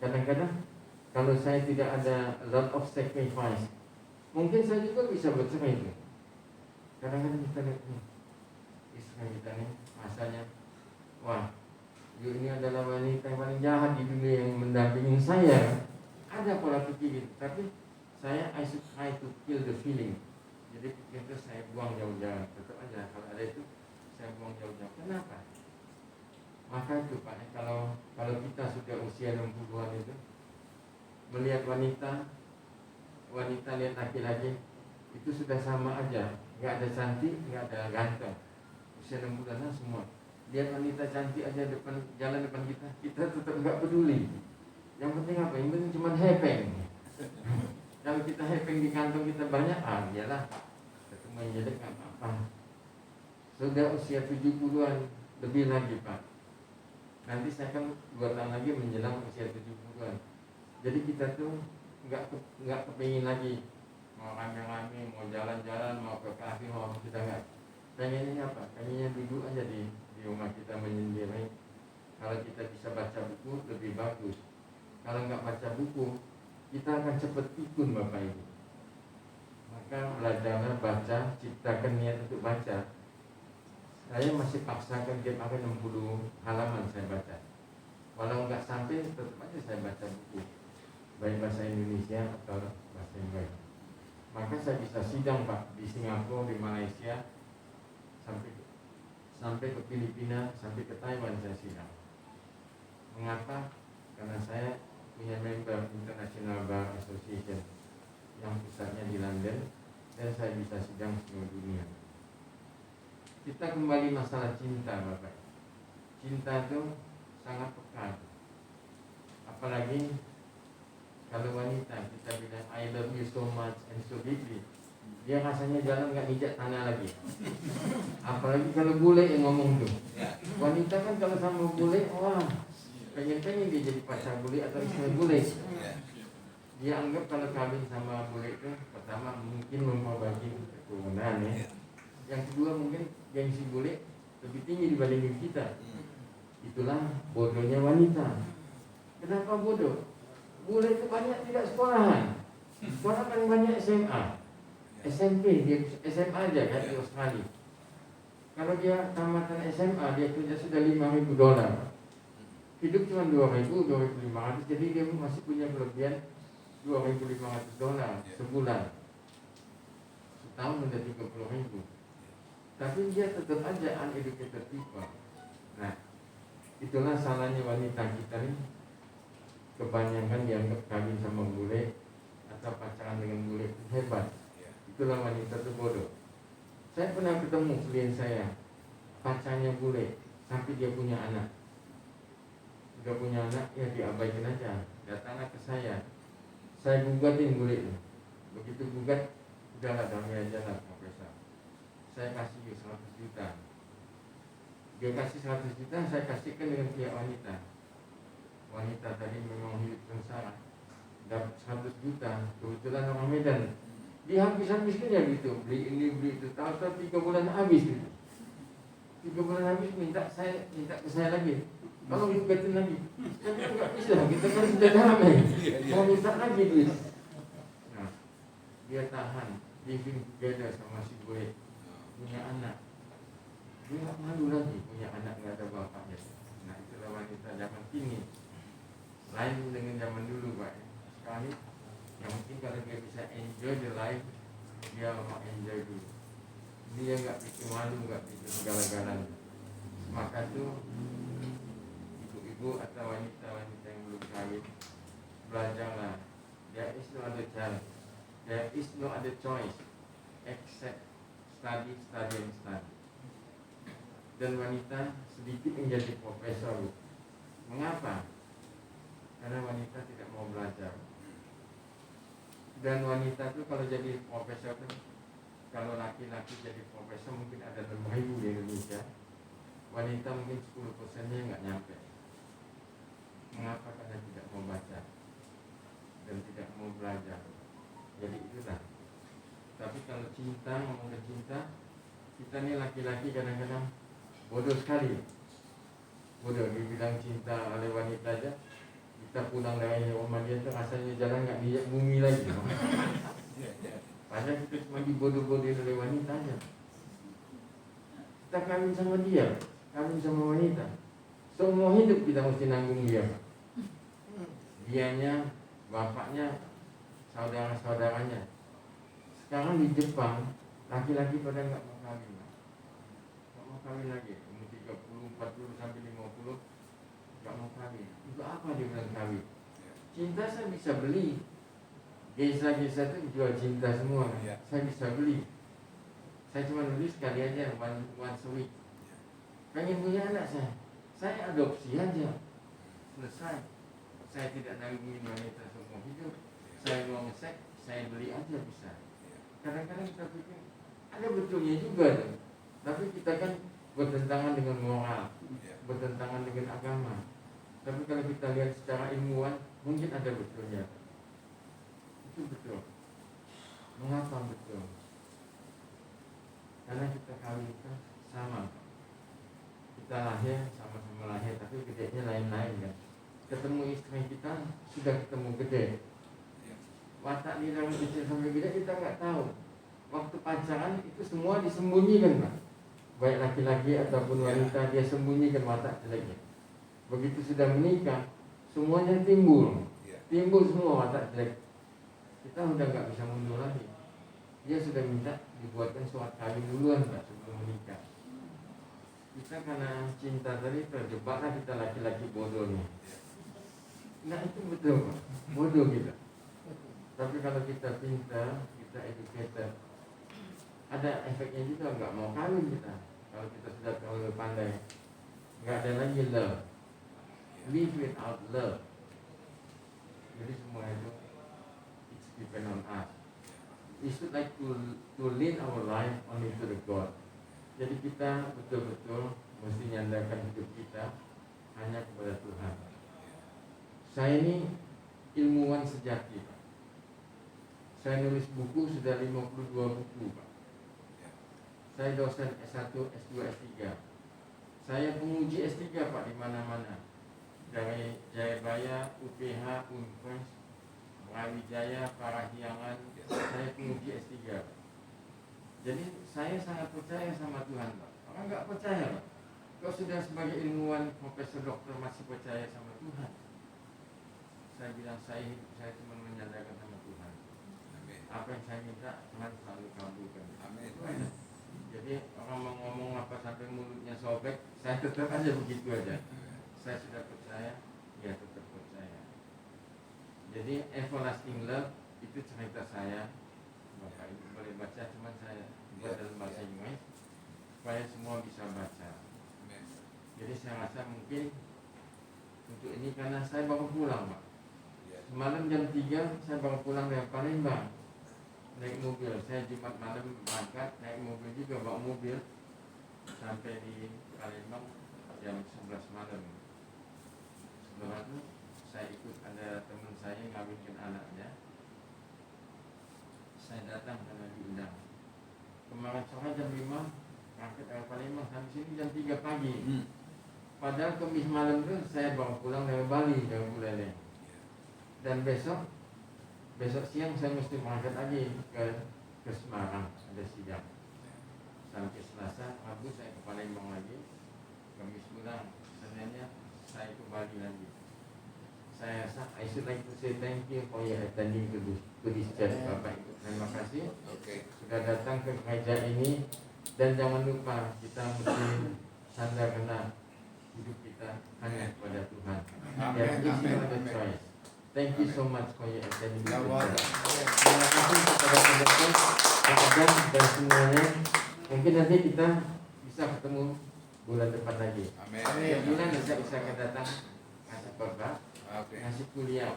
Kadang-kadang kalau saya tidak ada a lot of sacrifice, mungkin saya juga bisa bercerai itu. Kadang-kadang kita lihat nih, istri kita nih, masanya, wah, ini adalah wanita yang paling jahat di dunia yang mendampingi saya. Ada pola pikir gitu, tapi saya I should try to kill the feeling. Jadi pikir itu saya buang jauh-jauh. Tetap aja kalau ada itu saya buang jauh-jauh. Kenapa? Maka itu Pak, kalau kita sudah usia 60-an itu melihat wanita lihat laki-laki itu sudah sama aja, nggak ada cantik, nggak ada ganteng. Usia 60-an semua. Lihat wanita cantik aja jalan depan kita tetap nggak peduli. Yang penting apa? Yang penting cuma hepeng. Kalau kita hepeng di kantong kita banyak, iyalah ketemu yang jelek nggak apa-apa. Sudah usia 70-an lebih lagi Pak. Nanti saya kan 2 tahun lagi menjelang usia 70-an. Jadi kita tuh nggak kepingin lagi mau rame-rame, mau jalan-jalan, mau ke kafe, mau kita nggak. Pengennya apa? Pengennya duduk aja di rumah kita menyendiri. Kalau kita bisa baca buku lebih bagus. Kalau nggak baca buku, kita akan cepat pikun Bapak Ibu. Maka belajarlah baca, ciptakan niat untuk baca. Saya masih paksakan tiap hari 60 halaman saya baca. Walau nggak sampai, tetap aja saya baca buku, baik bahasa Indonesia atau bahasa Inggris. Maka saya bisa sidang Pak di Singapura, di Malaysia, sampai ke Filipina, sampai ke Taiwan saya sidang. Mengapa? Karena saya punya member International Bar Association yang pusatnya di London, dan saya bisa sidang seluruh dunia. Kita kembali masalah cinta Bapak. Cinta itu sangat pekat. Apalagi kalau wanita kita bilang I love you so much and so deeply, dia rasanya jalan nggak injak tanah lagi. Apalagi kalau bule yang ngomong tuh. Wanita kan kalau sama bule, wah, pengen dia jadi pacar bule atau istri bule. Dia anggap kalau kawin sama bule itu, pertama mungkin memperbaiki keturunan ya. Yang kedua mungkin gengsi bule lebih tinggi dibanding kita. Itulah bodohnya wanita. Kenapa bodoh? Bule itu banyak tidak sekolahan. Sekolah paling banyak SMA, SMP, dia SMA aja kan di Australia. Kalau dia tamatan SMA, dia kerja sudah $5,000. Hidup cuma 2.000, 2.500, jadi dia masih punya kelebihan $2.500 sebulan. Setahun udah 30.000. Tapi dia tetap aja uneducated people. Nah, itulah salahnya wanita kita nih. Kebanyakan dianggap kawin sama bule atau pacaran dengan bule hebat. Itulah wanita itu bodoh. Saya pernah ketemu klien saya, pacarnya bule, sampai dia punya anak. Sudah punya anak, ya diabaikan aja. Datanglah ke saya gugatin bule itu. Begitu gugat, udahlah damai aja lah profesor. Saya kasih 100 juta. Dia kasih 100 juta, saya kasihkan dengan pihak wanita. Wanita tadi memang hidup sengsara, dapat 100 juta, kebetulan orang Medan. Dia habis-habiskan ya gitu, beli ini beli itu, tahu-tahu 3 bulan habis gitu. 3 bulan habis minta ke saya lagi, kalau gugatin lagi. Saya nggak bisa, kita kan sudah damai, mau minta lagi duit. Nah, dia tahan, living together sama si gue, punya anak, dia nggak malu lagi punya anak nggak ada bapaknya. Nah itulah wanita zaman kini, lain dengan zaman dulu Pak. Sekali yang penting kalau dia bisa enjoy the life, dia mau enjoy dulu, dia nggak bikin malu, nggak bikin segala-galanya. Maka tuh ibu-ibu atau wanita-wanita yang belum kawin, belajarlah. There is no other choice. There is no other choice except study, study, and study. Dan wanita sedikit menjadi profesor. Mengapa? Karena wanita tidak mau belajar. Dan wanita itu kalau jadi profesor itu, kalau laki-laki jadi profesor mungkin ada 6.000 di Indonesia. Wanita mungkin 10%-nya nggak nyampe. Mengapa? Karena tidak mau baca dan tidak mau belajar. Jadi itulah. Tapi kalau cinta, ngomong ke cinta, kita nih laki-laki kadang-kadang bodoh sekali. Bodoh, dibilang cinta oleh wanita aja, kita pulang dari rumah dia tuh rasanya jalan nggak diajak bumi lagi. Padahal kita cuma dibodoh-bodohin oleh wanita aja. Kita kawin sama dia, kawin sama wanita, semua hidup kita mesti nanggung dia. Dianya, bapaknya, saudara-saudaranya. Sekarang di Jepang, laki-laki pada nggak mau kawin, nggak mau kawin lagi. Umur 30, 40 sampai 50, nggak mau kawin. Itu apa dia bilang kawin? Cinta saya bisa beli. Geisha-geisha itu jual cinta semua. Saya bisa beli. Saya cuma beli sekali aja, once a week. Pengen punya anak saya adopsi aja. Selesai. Saya tidak nanggungin wanita semua hidup. Saya mau ngesek, saya beli aja bisa. Kadang-kadang kita pikir ada betulnya juga tuh. Tapi kita kan bertentangan dengan moral, bertentangan dengan agama. Tapi kalau kita lihat secara ilmuwan, mungkin ada betulnya. Itu betul. Mengapa betul? Karena kita kawin sama. Kita lahir sama-sama lahir, tapi gedenya lain-lain kan. Ketemu istri kita sudah ketemu gede. Watak di dalam kecil sampai gede kita nggak tahu. Waktu pacaran itu semua disembunyikan Pak. Baik laki-laki ataupun wanita, dia sembunyikan watak jeleknya. Begitu sudah menikah, semuanya timbul semua watak jelek. Kita udah nggak bisa mundur lagi. Dia sudah minta dibuatkan surat kawin duluan Pak sebelum menikah. Kita karena cinta tadi terjebaklah kita laki-laki bodohnya. Nah itu betul Pak, bodoh kita. Tapi kalau kita pintar, kita educated, ada efeknya juga, nggak mau kawin kita. Kalau kita sudah terlalu pandai, nggak ada lagi love. Live without love. Jadi semua itu it's depend on us. We should like to lead our life only to the God. Jadi kita betul-betul mesti nyandarkan hidup kita hanya kepada Tuhan. Saya ini ilmuwan sejati Pak. Saya nulis buku sudah 52 buku Pak. Saya dosen S1, S2, S3. Saya penguji S3 Pak di mana-mana. Dari Jayabaya, UPH, Unpres, Brawijaya, Parahyangan, saya penguji S3 Pak. Jadi saya sangat percaya sama Tuhan Pak. Orang nggak percaya Pak. Kau sudah sebagai ilmuwan, profesor, dokter masih percaya sama Tuhan. Saya bilang saya cuma menyandarkan sama Tuhan. Amin. Apa yang saya minta Tuhan selalu kabulkan. Amin. Jadi orang mau ngomong apa sampai mulutnya sobek, saya tetap aja begitu aja. Saya sudah percaya, ya tetap percaya. Jadi everlasting love itu cerita saya. Bapak Ibu boleh baca, cuman saya buat dalam bahasa Inggris supaya semua bisa baca. Jadi saya rasa mungkin untuk ini karena saya baru pulang Pak. Malam jam 3 saya baru pulang dari Palembang. Naik mobil, saya Jumat malam berangkat, naik mobil juga, bawa mobil sampai di Palembang jam 11 malam. Setelah itu saya ikut, ada teman saya ngawinkan anaknya. Saya datang karena diundang. Kemarin sore jam 5 berangkat dari Palembang sampai sini jam 3 pagi. Padahal Kamis malam itu saya baru pulang dari Bali, dari Buleleng. Dan besok besok siang saya mesti berangkat lagi ke Semarang, ada sidang. Sampai Selasa, Rabu saya ke Palembang lagi, Kamis pulang, Seninnya saya ke Bali lagi. I should like to say thank you for your attending to this church, Bapak Ibu. Terima kasih sudah datang ke gereja ini, dan jangan lupa kita mesti sandarkan hidup kita hanya kepada Tuhan. There is no other choice. Thank you so much for your attending to this church. Terima kasih kepada pendeta, Pak Adam dan semuanya. Mungkin nanti kita bisa ketemu bulan depan lagi. Amin. Bulan bisa datang ngasih khotbah, ngasih kuliah.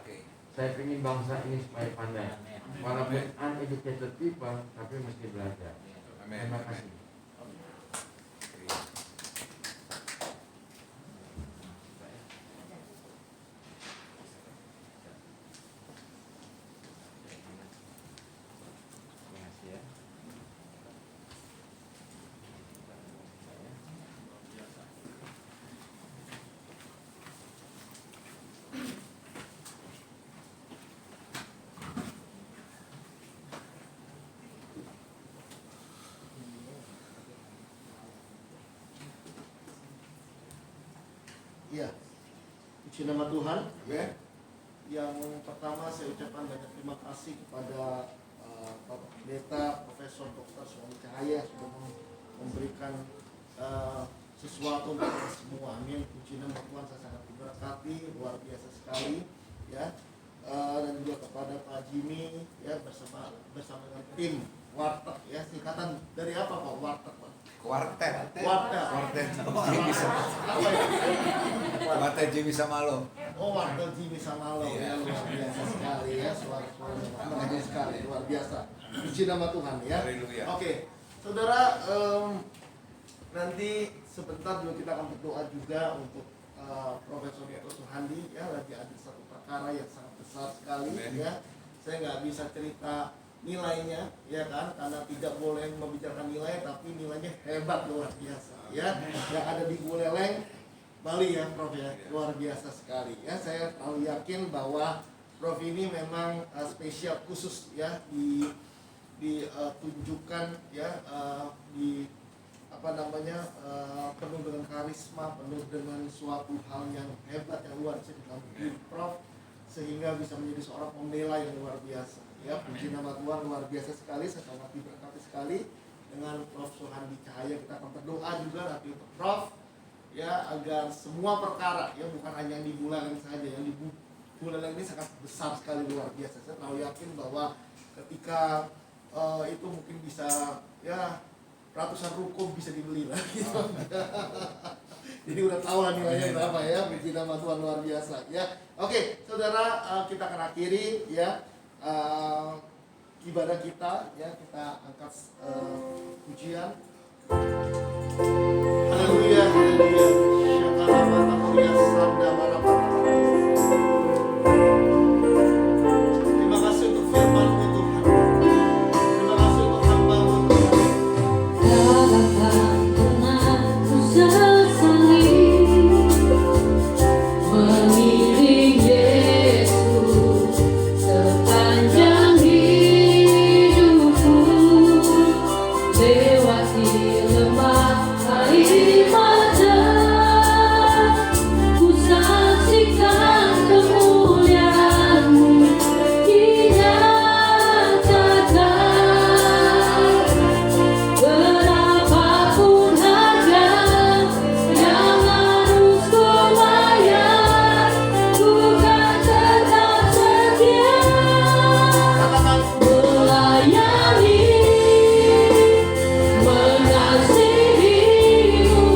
Saya ingin bangsa ini supaya pandai. Walaupun uneducated people, tapi mesti belajar. Terima kasih. Ya, puji nama Tuhan. Yang pertama saya ucapkan banyak terima kasih kepada Bapak Pendeta Profesor Dr. Suami Cahaya sudah memberikan sesuatu untuk kita semua. Amin. Puji nama Tuhan, saya sangat diberkati, luar biasa sekali. Ya, dan juga kepada Pak Jimmy ya bersama dengan tim Warteg ya, singkatan dari apa Pak? Warteg Pak? Kuartet Jimmy Samalo. Oh, Warteg Jimmy Samalo ya, luar biasa sekali ya, suara-suaranya sekali, luar biasa. Puji nama Tuhan ya. Oke, saudara, nanti sebentar juga kita akan berdoa juga untuk Profesor Dr. Suhandi ya, lagi ada satu perkara yang sangat besar sekali ya. Saya nggak bisa cerita nilainya ya kan, karena tidak boleh membicarakan nilai, tapi nilainya hebat luar biasa ya, yang ada di Buleleng Bali ya Prof ya, luar biasa sekali ya. Saya tahu yakin bahwa Prof ini memang spesial khusus ya, ditunjukkan ya, di apa namanya, penuh dengan karisma, penuh dengan suatu hal yang hebat yang luar biasa dalam hidup Prof, sehingga bisa menjadi seorang pembela yang luar biasa. Ya, puji nama Tuhan, luar biasa sekali. Saya sangat diberkati sekali dengan Prof. Suhandi Cahaya. Kita akan berdoa juga nanti untuk Prof ya, agar semua perkara ya, bukan hanya yang di Buleleng saja, yang di Buleleng ini sangat besar sekali, luar biasa. Saya tahu yakin bahwa ketika itu mungkin bisa ya ratusan ruko bisa dibeli lah gitu. Jadi udah tahu lah nilainya berapa ya. Puji nama Tuhan, luar biasa ya. Oke, saudara, kita akan akhiri ya ibadah kita ya, kita angkat pujian. Haleluya, haleluya. Terima kasih untuk firman-Mu Tuhan. Terima kasih untuk hamba-Mu Tuhan. Takkan pernah ku sesali mengiring Yesus sepanjang hidupku, lewati lembah air mata, ku saksikan kemuliaan-Mu dinyatakan. Berapapun harga yang harus ku bayar, ku kan tetap setia melayani, mengasihi-Mu.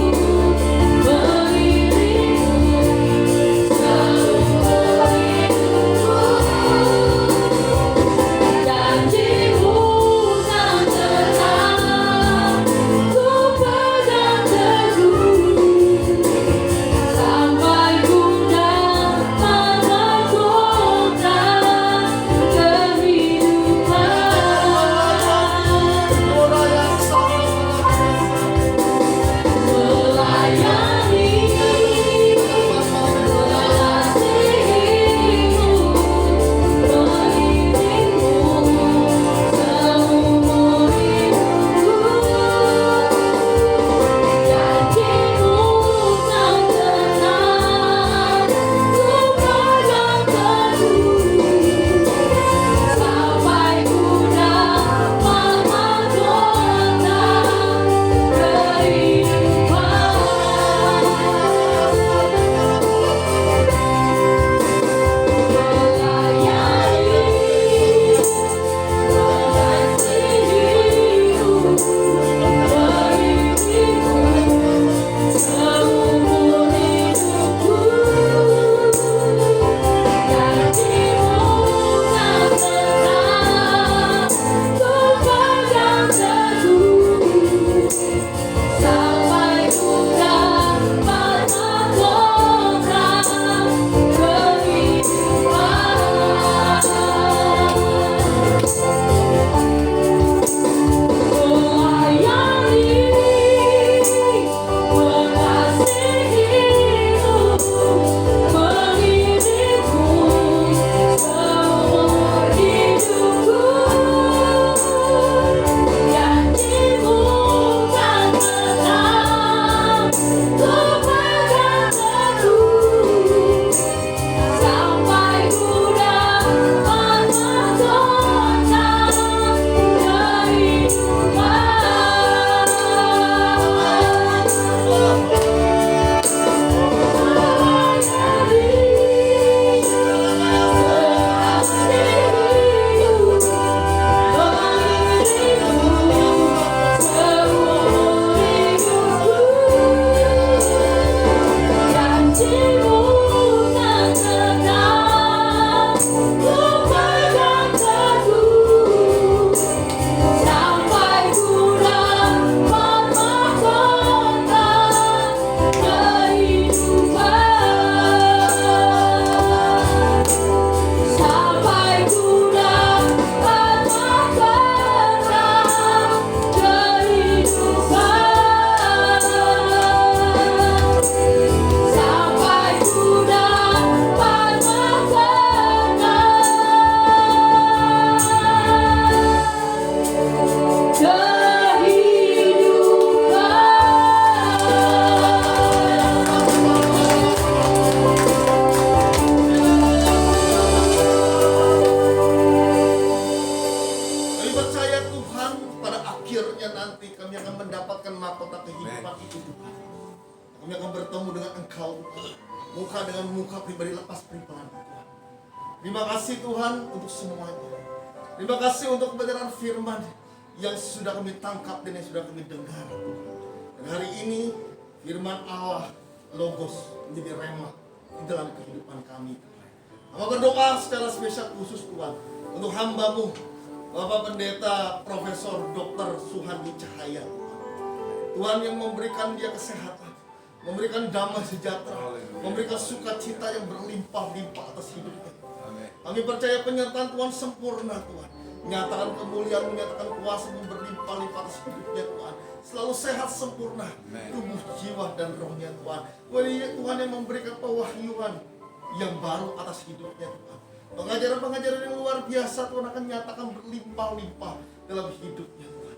Kami akan bertemu dengan Engkau Tuhan, muka dengan muka, pribadi lepas pribadi Tuhan. Terima kasih Tuhan untuk semuanya. Terima kasih untuk kebenaran firman yang sudah kami tangkap dan yang sudah kami dengar Tuhan. Dan hari ini firman Allah Logos menjadi rema di dalam kehidupan kami Tuhan. Kami berdoa secara spesial khusus Tuhan untuk hamba-Mu Bapak Pendeta Profesor Dr. Suhandi Cahaya Tuhan, yang memberikan dia kesehatan, memberikan damai sejahtera, memberikan sukacita yang berlimpah-limpah atas hidupnya. Kami percaya penyertaan Tuhan sempurna Tuhan, menyatakan kemuliaan, menyatakan kuasa berlimpah-limpah atas hidupnya Tuhan. Selalu sehat sempurna tubuh, jiwa, dan rohnya Tuhan. Tuhan yang memberikan pewahyuan yang baru atas hidupnya Tuhan. Pengajaran-pengajaran yang luar biasa Tuhan akan nyatakan berlimpah-limpah dalam hidupnya Tuhan.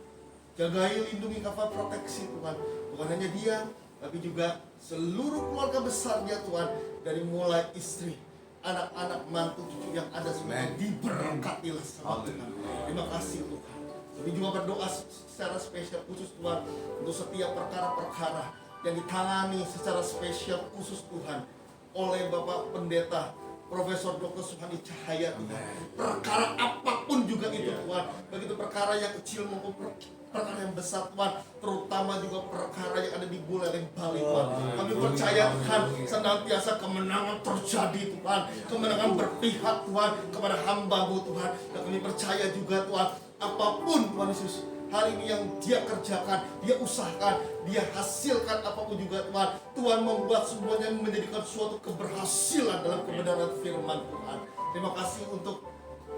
Jagai, lindungi, kafal, proteksi Tuhan. Bukan hanya dia, tapi juga seluruh keluarga besarnya Tuhan. Dari mulai istri, anak-anak, mantu, cucu yang ada semua diberkatilah sama Tuhan. Terima kasih Tuhan. Kami juga berdoa secara spesial khusus Tuhan untuk setiap perkara-perkara yang ditangani secara spesial khusus Tuhan oleh Bapak Pendeta Profesor Dr. Suhandi Cahaya Tuhan. Perkara apapun juga itu Tuhan, begitu perkara yang kecil maupun perkara yang besar Tuhan, terutama juga perkara yang ada di Buleleng Bali Tuhan. Kami percaya Tuhan, senantiasa kemenangan terjadi Tuhan, kemenangan berpihak Tuhan kepada hamba-Mu Tuhan. Dan kami percaya juga Tuhan, apapun Tuhan Yesus hari ini yang dia kerjakan, dia usahakan, dia hasilkan apapun juga Tuhan. Tuhan membuat semuanya menjadikan suatu keberhasilan dalam kebenaran firman Tuhan. Terima kasih untuk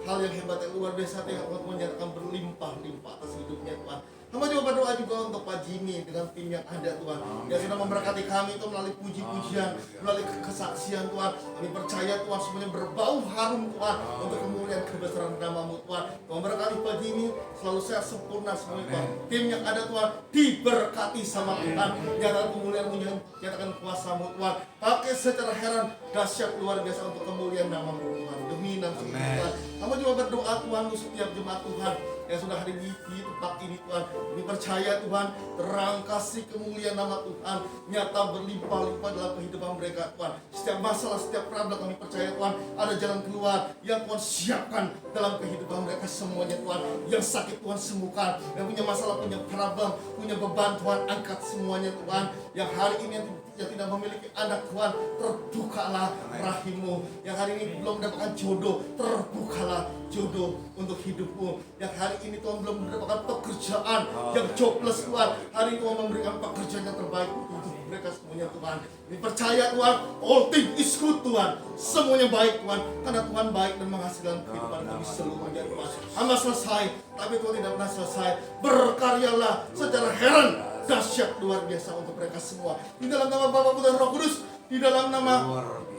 hal yang hebat yang luar biasa yang Tuhan menyatakan berlimpah-limpah atas hidupnya Tuhan. Hamba juga berdoa juga untuk Pak Jimmy dengan tim yang ada Tuhan, yang sudah memberkati kami itu melalui puji-pujian, melalui kesaksian Tuhan. Kami percaya Tuhan semuanya berbau harum Tuhan untuk kemuliaan kebesaran nama-Mu Tuhan. Tuhan berkati Pak Jimmy selalu sehat sempurna semuanya Tuhan. Tim yang ada Tuhan diberkati sama Tuhan. Nyatakan kemuliaan-Mu, nyatakan kuasa-Mu Tuhan. Pakai secara heran dahsyat luar biasa untuk kemuliaan nama-Mu Tuhan. Demi nama Tuhan. Hamba juga berdoa Tuhan untuk setiap jemaat Tuhan yang sudah hadir di tempat ini Tuhan. Kami percaya Tuhan, terang kasih kemuliaan nama Tuhan nyata berlimpah-limpah dalam kehidupan mereka Tuhan. Setiap masalah, setiap problem kami percaya Tuhan ada jalan keluar yang Tuhan siapkan dalam kehidupan mereka semuanya Tuhan. Yang sakit Tuhan sembuhkan, yang punya masalah, punya problem, punya beban Tuhan angkat semuanya Tuhan. Yang hari ini yang tidak memiliki anak Tuhan, terbukalah rahim-Mu. Yang hari ini belum mendapatkan jodoh, terbukalah jodoh untuk hidupmu. Yang hari ini Tuhan belum mendapatkan pekerjaan yang jobless Tuhan, hari ini Tuhan memberikan pekerjaan yang terbaik untuk mereka semuanya Tuhan. Dipercaya Tuhan, all things is good Tuhan, semuanya baik Tuhan, karena Tuhan baik dan menghasilkan kehidupan kami seluruhnya Tuhan. Hamba selesai, tapi Tuhan tidak pernah selesai. Berkaryalah secara heran dahsyat luar biasa untuk mereka semua. Di dalam nama Bapa, Putra, dan Roh Kudus, di dalam nama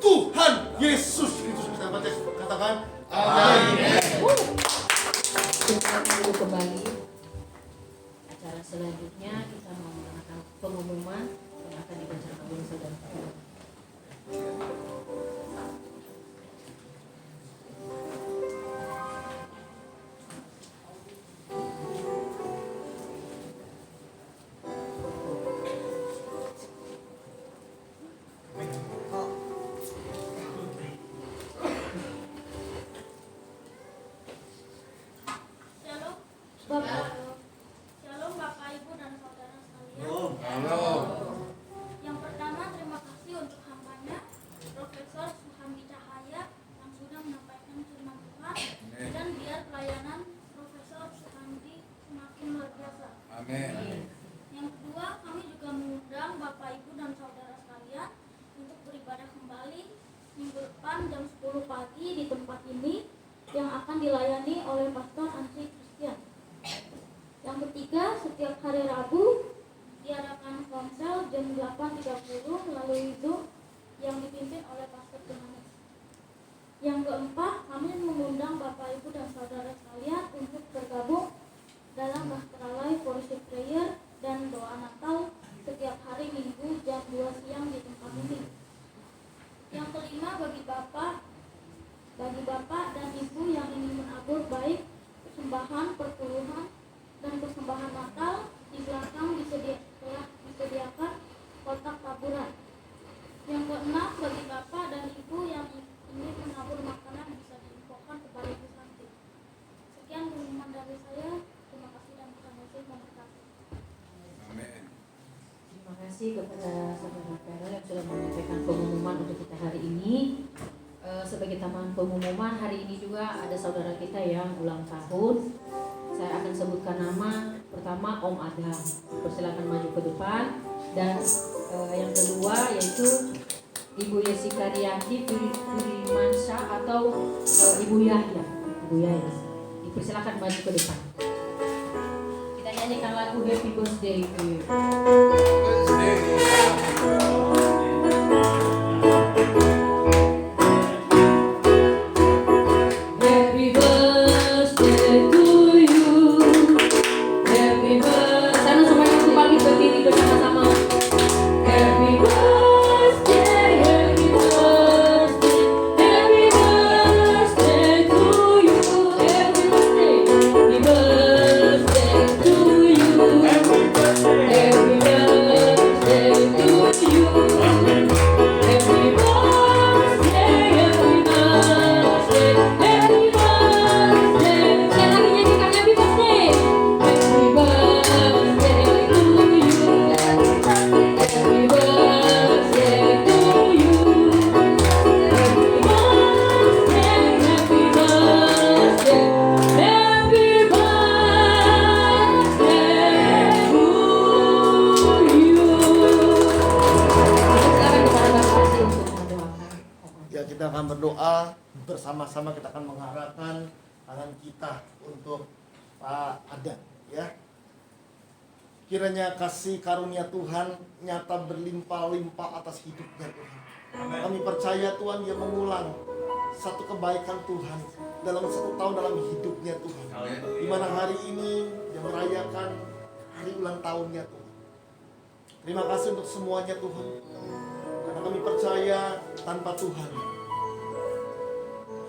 Tuhan Yesus Kristus kita baca, katakan amin. Kita dulu kembali. Acara selanjutnya kita mau menggunakan pengumuman yang akan dibacakan oleh saudara. Shalom Bapak Ibu dan saudara sekalian. Yang pertama, terima kasih untuk hambanya Profesor Suhandi Cahaya yang sudah menyampaikan firman Tuhan, dan biar pelayanan Profesor Suhandi semakin luar biasa. Amin. Yang kedua, kami juga mengundang Bapak Ibu dan saudara sekalian untuk beribadah kembali minggu depan jam 10 pagi di tempat ini yang akan dilayani oleh Pastor Ansi Christian. Yang ketiga, setiap hari Rabu diadakan konsel jam 8.30 melalui Zoom yang dipimpin oleh Pastor Johannes. Yang keempat, kami mengundang Bapak Ibu dan saudara sekalian untuk bergabung dalam Pastoral Life Worship Prayer dan doa Natal setiap hari Minggu jam 2 siang di tempat ini. Yang kelima, bagi Bapak dan Ibu yang ingin menabur baik persembahan perpuluhan dan persembahan Natal, di belakang telah disediakan kotak taburan. kasih kepada saudara Carol yang sudah menyampaikan pengumuman untuk kita hari ini. Sebagai tambahan pengumuman, hari ini juga ada saudara kita yang ulang tahun. Saya akan sebutkan nama. Pertama, Om Adam. Persilakan maju ke depan. Dan yang kedua yaitu Ibu Yesika Rianti Firimansyah atau Ibu Yahya. Ibu Yahya. Dipersilakan maju ke depan. Kita nyanyikan lagu Happy Birthday to you. Happy birthday to you. Happy birthday. Sana semuanya kembali berdiri bersama-sama. Happy birthday, happy birthday, happy birthday to you. Happy birthday, happy birthday to you. Happy birthday to you. Happy birthday, happy birthday, happy birthday. Saya lagi nyanyikan happy birthday. Happy birthday to you. Happy birthday to you. Happy birthday, happy birthday, happy birthday to you. Silakan kepada Bapak Asih untuk mendoakan. Ya, kita akan berdoa bersama-sama, kita akan mengharapkan tangan kita untuk Pak Adam, ya. Kiranya kasih karunia Tuhan nyata berlimpah-limpah atas hidupnya Tuhan. Kami percaya Tuhan dia mengulang satu kebaikan Tuhan dalam 1 tahun dalam hidupnya Tuhan. Di mana hari ini dia merayakan hari ulang tahunnya Tuhan. Terima kasih untuk semuanya Tuhan. Karena kami percaya tanpa Tuhan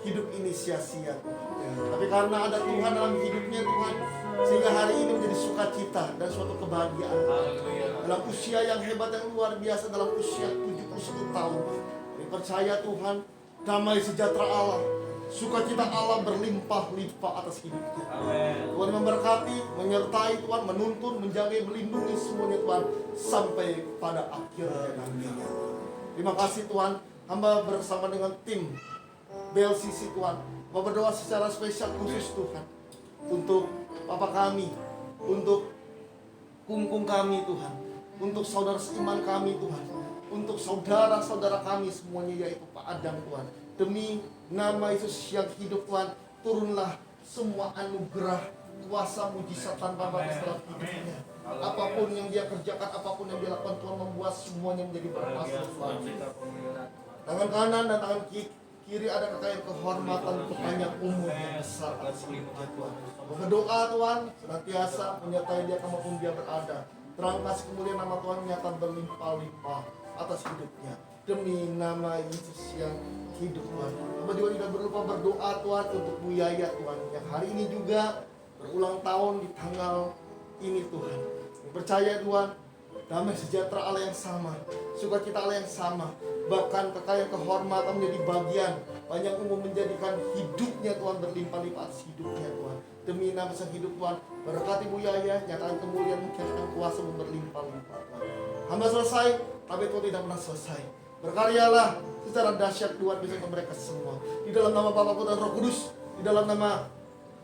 hidup ini sia-sia Tuhan. Tapi karena ada Tuhan dalam hidupnya Tuhan, sehingga hari ini menjadi sukacita dan suatu kebahagiaan. Dalam usia yang hebat yang luar biasa, dalam usia 71 tahun, kami percaya Tuhan, damai sejahtera Allah, sukacita Allah berlimpah-limpah atas hidupnya. Tuhan memberkati, menyertai Tuhan, menuntun, menjaga, melindungi semuanya Tuhan sampai pada akhirnya nantinya. Terima kasih Tuhan, hamba bersama dengan tim BLCC Tuhan mau berdoa secara spesial khusus Tuhan untuk Papa kami, untuk kungkung kami Tuhan, untuk saudara seiman kami Tuhan, untuk saudara-saudara kami semuanya yaitu Pak Adam Tuhan. Demi nama Yesus yang hidup Tuhan, turunlah semua anugerah, kuasa, mujizat tanpa batas dalam hidupnya. Apapun yang dia kerjakan, apapun yang dia lakukan, Tuhan membuat semuanya menjadi berkuasa Tuhan. Tangan kanan dan tangan kiri ada kekayaan kehormatan untuk panjang umur yang besar atas hidupnya Tuhan. Berdoa Tuhan senantiasa menyertai dia kemanapun dia berada. Terang kasih kemuliaan nama Tuhan nyata berlimpah-limpah atas hidupnya. Demi nama Yesus yang hidup Tuhan. Hamba juga tidak berlupa berdoa Tuhan untuk Bu Yaya Tuhan, yang hari ini juga berulang tahun di tanggal ini Tuhan. Percaya Tuhan, damai sejahtera Allah yang sama, sukacita Allah yang sama, bahkan kekayaan kehormatan menjadi bagian, panjang umur menjadikan hidupnya Tuhan berlimpah-limpah atas hidupnya Tuhan. Demi nama sang hidup Tuhan, berkati Bu Yaya, nyatakan kemuliaan, nyatakan kuasa berlimpah-limpah Tuhan. Hamba selesai, tapi Tuhan tidak pernah selesai. Berkaryalah secara dahsyat Tuhan beserta mereka semua. Di dalam nama Bapa, Putra, dan Roh Kudus, di dalam nama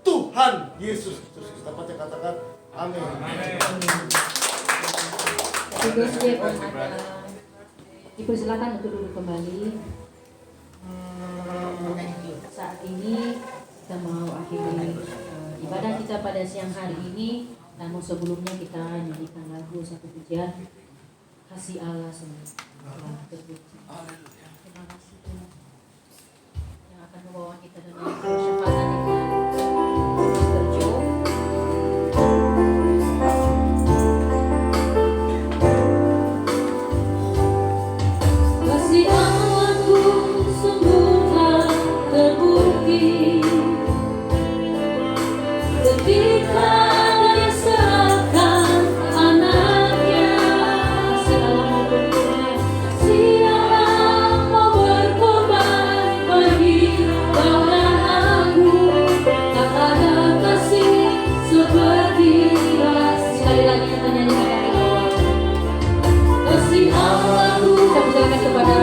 Tuhan Yesus Kristus. Kita baca katakan amin. Happy birthday Om Adam. Dipersilakan untuk duduk kembali. Saat ini kita mau akhiri ibadah kita pada siang hari ini. Namun sebelumnya kita nyanyikan lagu satu pujian kasih Allah semua. Terima kasih Tuhan yang akan membawa kita dalam percepatan itu. Mr. Joe. Kasih Allahku sungguhlah terbukti ketika Dia serahkan anaknya. Kasih Allah mau berkorban bagi kau dan aku. kasih hamba-Mu. Saya persilakan kepada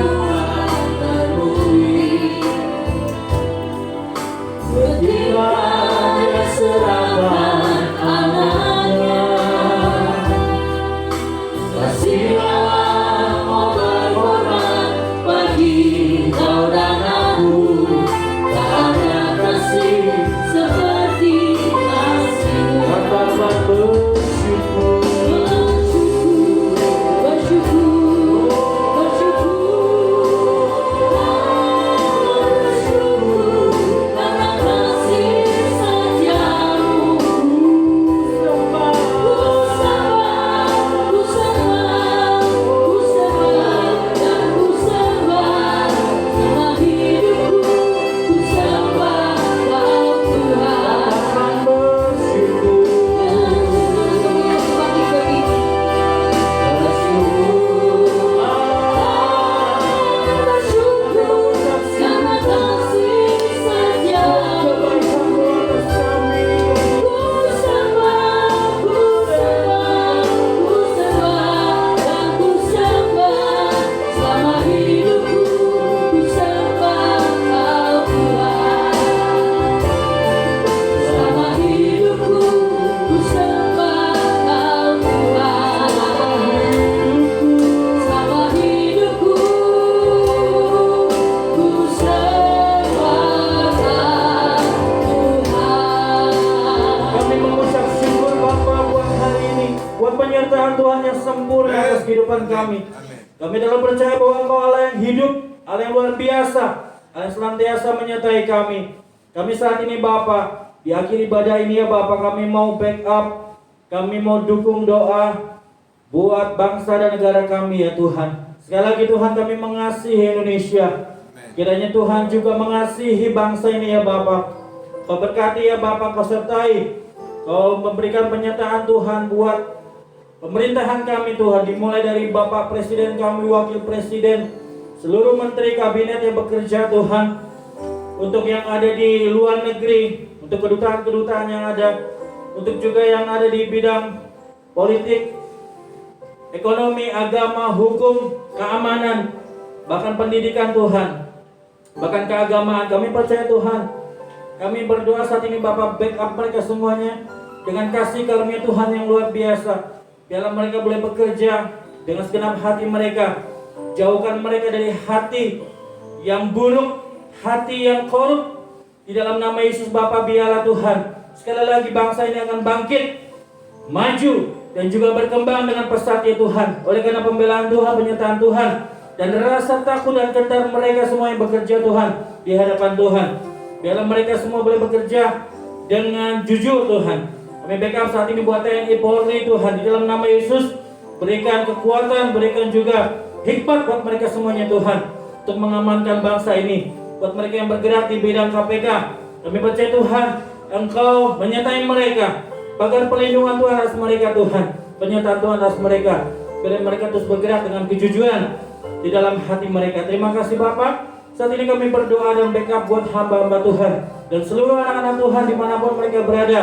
ketika Dia serahkan anaknya, kasih Allah mau berkorban bagi kau dan aku. Tak ada kasih seperti kasih-Mu. Katakan bersyukur, karena kasih setiamu. Ku sembah dan ku sembah sama hidupku. Ku sembah Kau Tuhan. katakan bersyukur, Karena kasih setiamu. Ku sembah dan ku sembah selama hidupku. Ku sembah Kau Tuhan. Selama hidupku ku sembah Kau Tuhan. Selama hidupku ku sembah Kau Tuhan. Kami mengucap syukur Bapa buat hari ini, buat penyertaan Tuhan yang sempurna atas kehidupan kami. Kami dalam percaya bahwa Engkau Allah yang hidup, Allah yang luar biasa, Allah yang senantiasa menyertai kami. Kami saat ini Bapa, di akhir ibadah ini ya Bapa, kami mau backup, kami mau dukung doa buat bangsa dan negara kami ya Tuhan. Sekali lagi Tuhan, kami mengasihi Indonesia. Kiranya Tuhan juga mengasihi bangsa ini ya Bapa. Kau berkati ya Bapa, Kau sertai, Kau memberikan penyertaan Tuhan buat pemerintahan kami Tuhan, dimulai dari Bapak Presiden kami, Wakil Presiden, seluruh Menteri Kabinet yang bekerja Tuhan, untuk yang ada di luar negeri, untuk kedutaan-kedutaan yang ada, untuk juga yang ada di bidang politik, ekonomi, agama, hukum, keamanan, bahkan pendidikan Tuhan, bahkan keagamaan. Kami percaya Tuhan, kami berdoa saat ini Bapak, backup mereka semuanya dengan kasih karunia Tuhan yang luar biasa. Biarlah mereka boleh bekerja dengan segenap hati mereka. Jauhkan mereka dari hati yang buruk, hati yang korup. Di dalam nama Yesus Bapa, biarlah Tuhan, sekali lagi bangsa ini akan bangkit, maju, dan juga berkembang dengan pesat ya Tuhan. Oleh karena pembelaan Tuhan, penyertaan Tuhan, dan rasa takut dan gentar mereka semua yang bekerja Tuhan di hadapan Tuhan. Biarlah mereka semua boleh bekerja dengan jujur Tuhan. Kami backup saat ini buat TNI Polri Tuhan. Di dalam nama Yesus, berikan kekuatan, berikan juga hikmat buat mereka semuanya Tuhan, untuk mengamankan bangsa ini. Buat mereka yang bergerak di bidang KPK, kami percaya Tuhan, Engkau menyertai mereka. Pagar perlindungan Tuhan atas mereka Tuhan, penyertaan Tuhan atas mereka. Biar mereka terus bergerak dengan kejujuran di dalam hati mereka. Terima kasih Bapak. Saat ini kami berdoa dan backup buat hamba-hamba Tuhan dan seluruh anak-anak Tuhan dimanapun mereka berada.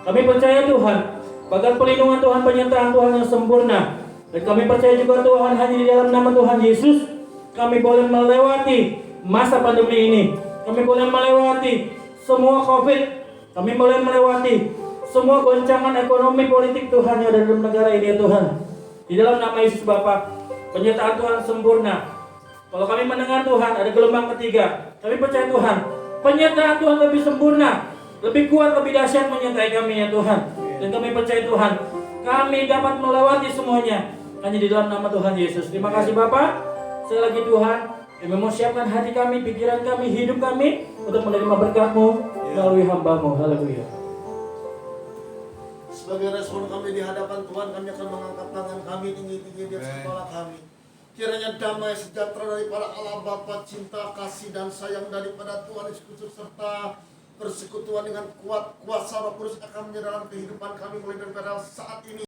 Kami percaya Tuhan, pagar perlindungan Tuhan, penyertaan Tuhan yang sempurna. Dan kami percaya juga Tuhan, hanya di dalam nama Tuhan Yesus kami boleh melewati masa pandemi ini. Kami boleh melewati semua COVID. Kami boleh melewati semua goncangan ekonomi politik Tuhan yang ada dalam negara ini ya Tuhan. Di dalam nama Yesus Bapa, penyertaan Tuhan sempurna. Kalau kami mendengar Tuhan ada gelombang ketiga, kami percaya Tuhan, penyertaan Tuhan lebih sempurna, lebih kuat, lebih dahsyat menyertai kami ya Tuhan. Dan kami percaya Tuhan, kami dapat melewati semuanya hanya di dalam nama Tuhan Yesus. Terima kasih Bapak. Sekali lagi Tuhan, kami mau siapkan hati kami, pikiran kami, hidup kami untuk menerima berkat-Mu melalui hamba-Mu. Haleluya. Sebagai respon kami di hadapan Tuhan, kami akan mengangkat tangan kami tinggi-tinggi di atas kepala kami. Kiranya damai sejahtera daripada Allah Bapa, cinta, kasih, dan sayang daripada Tuhan Yesus Kristus, serta persekutuan dengan kuat kuasa Roh Kudus akan menjadi dalam kehidupan kami mulai daripada saat ini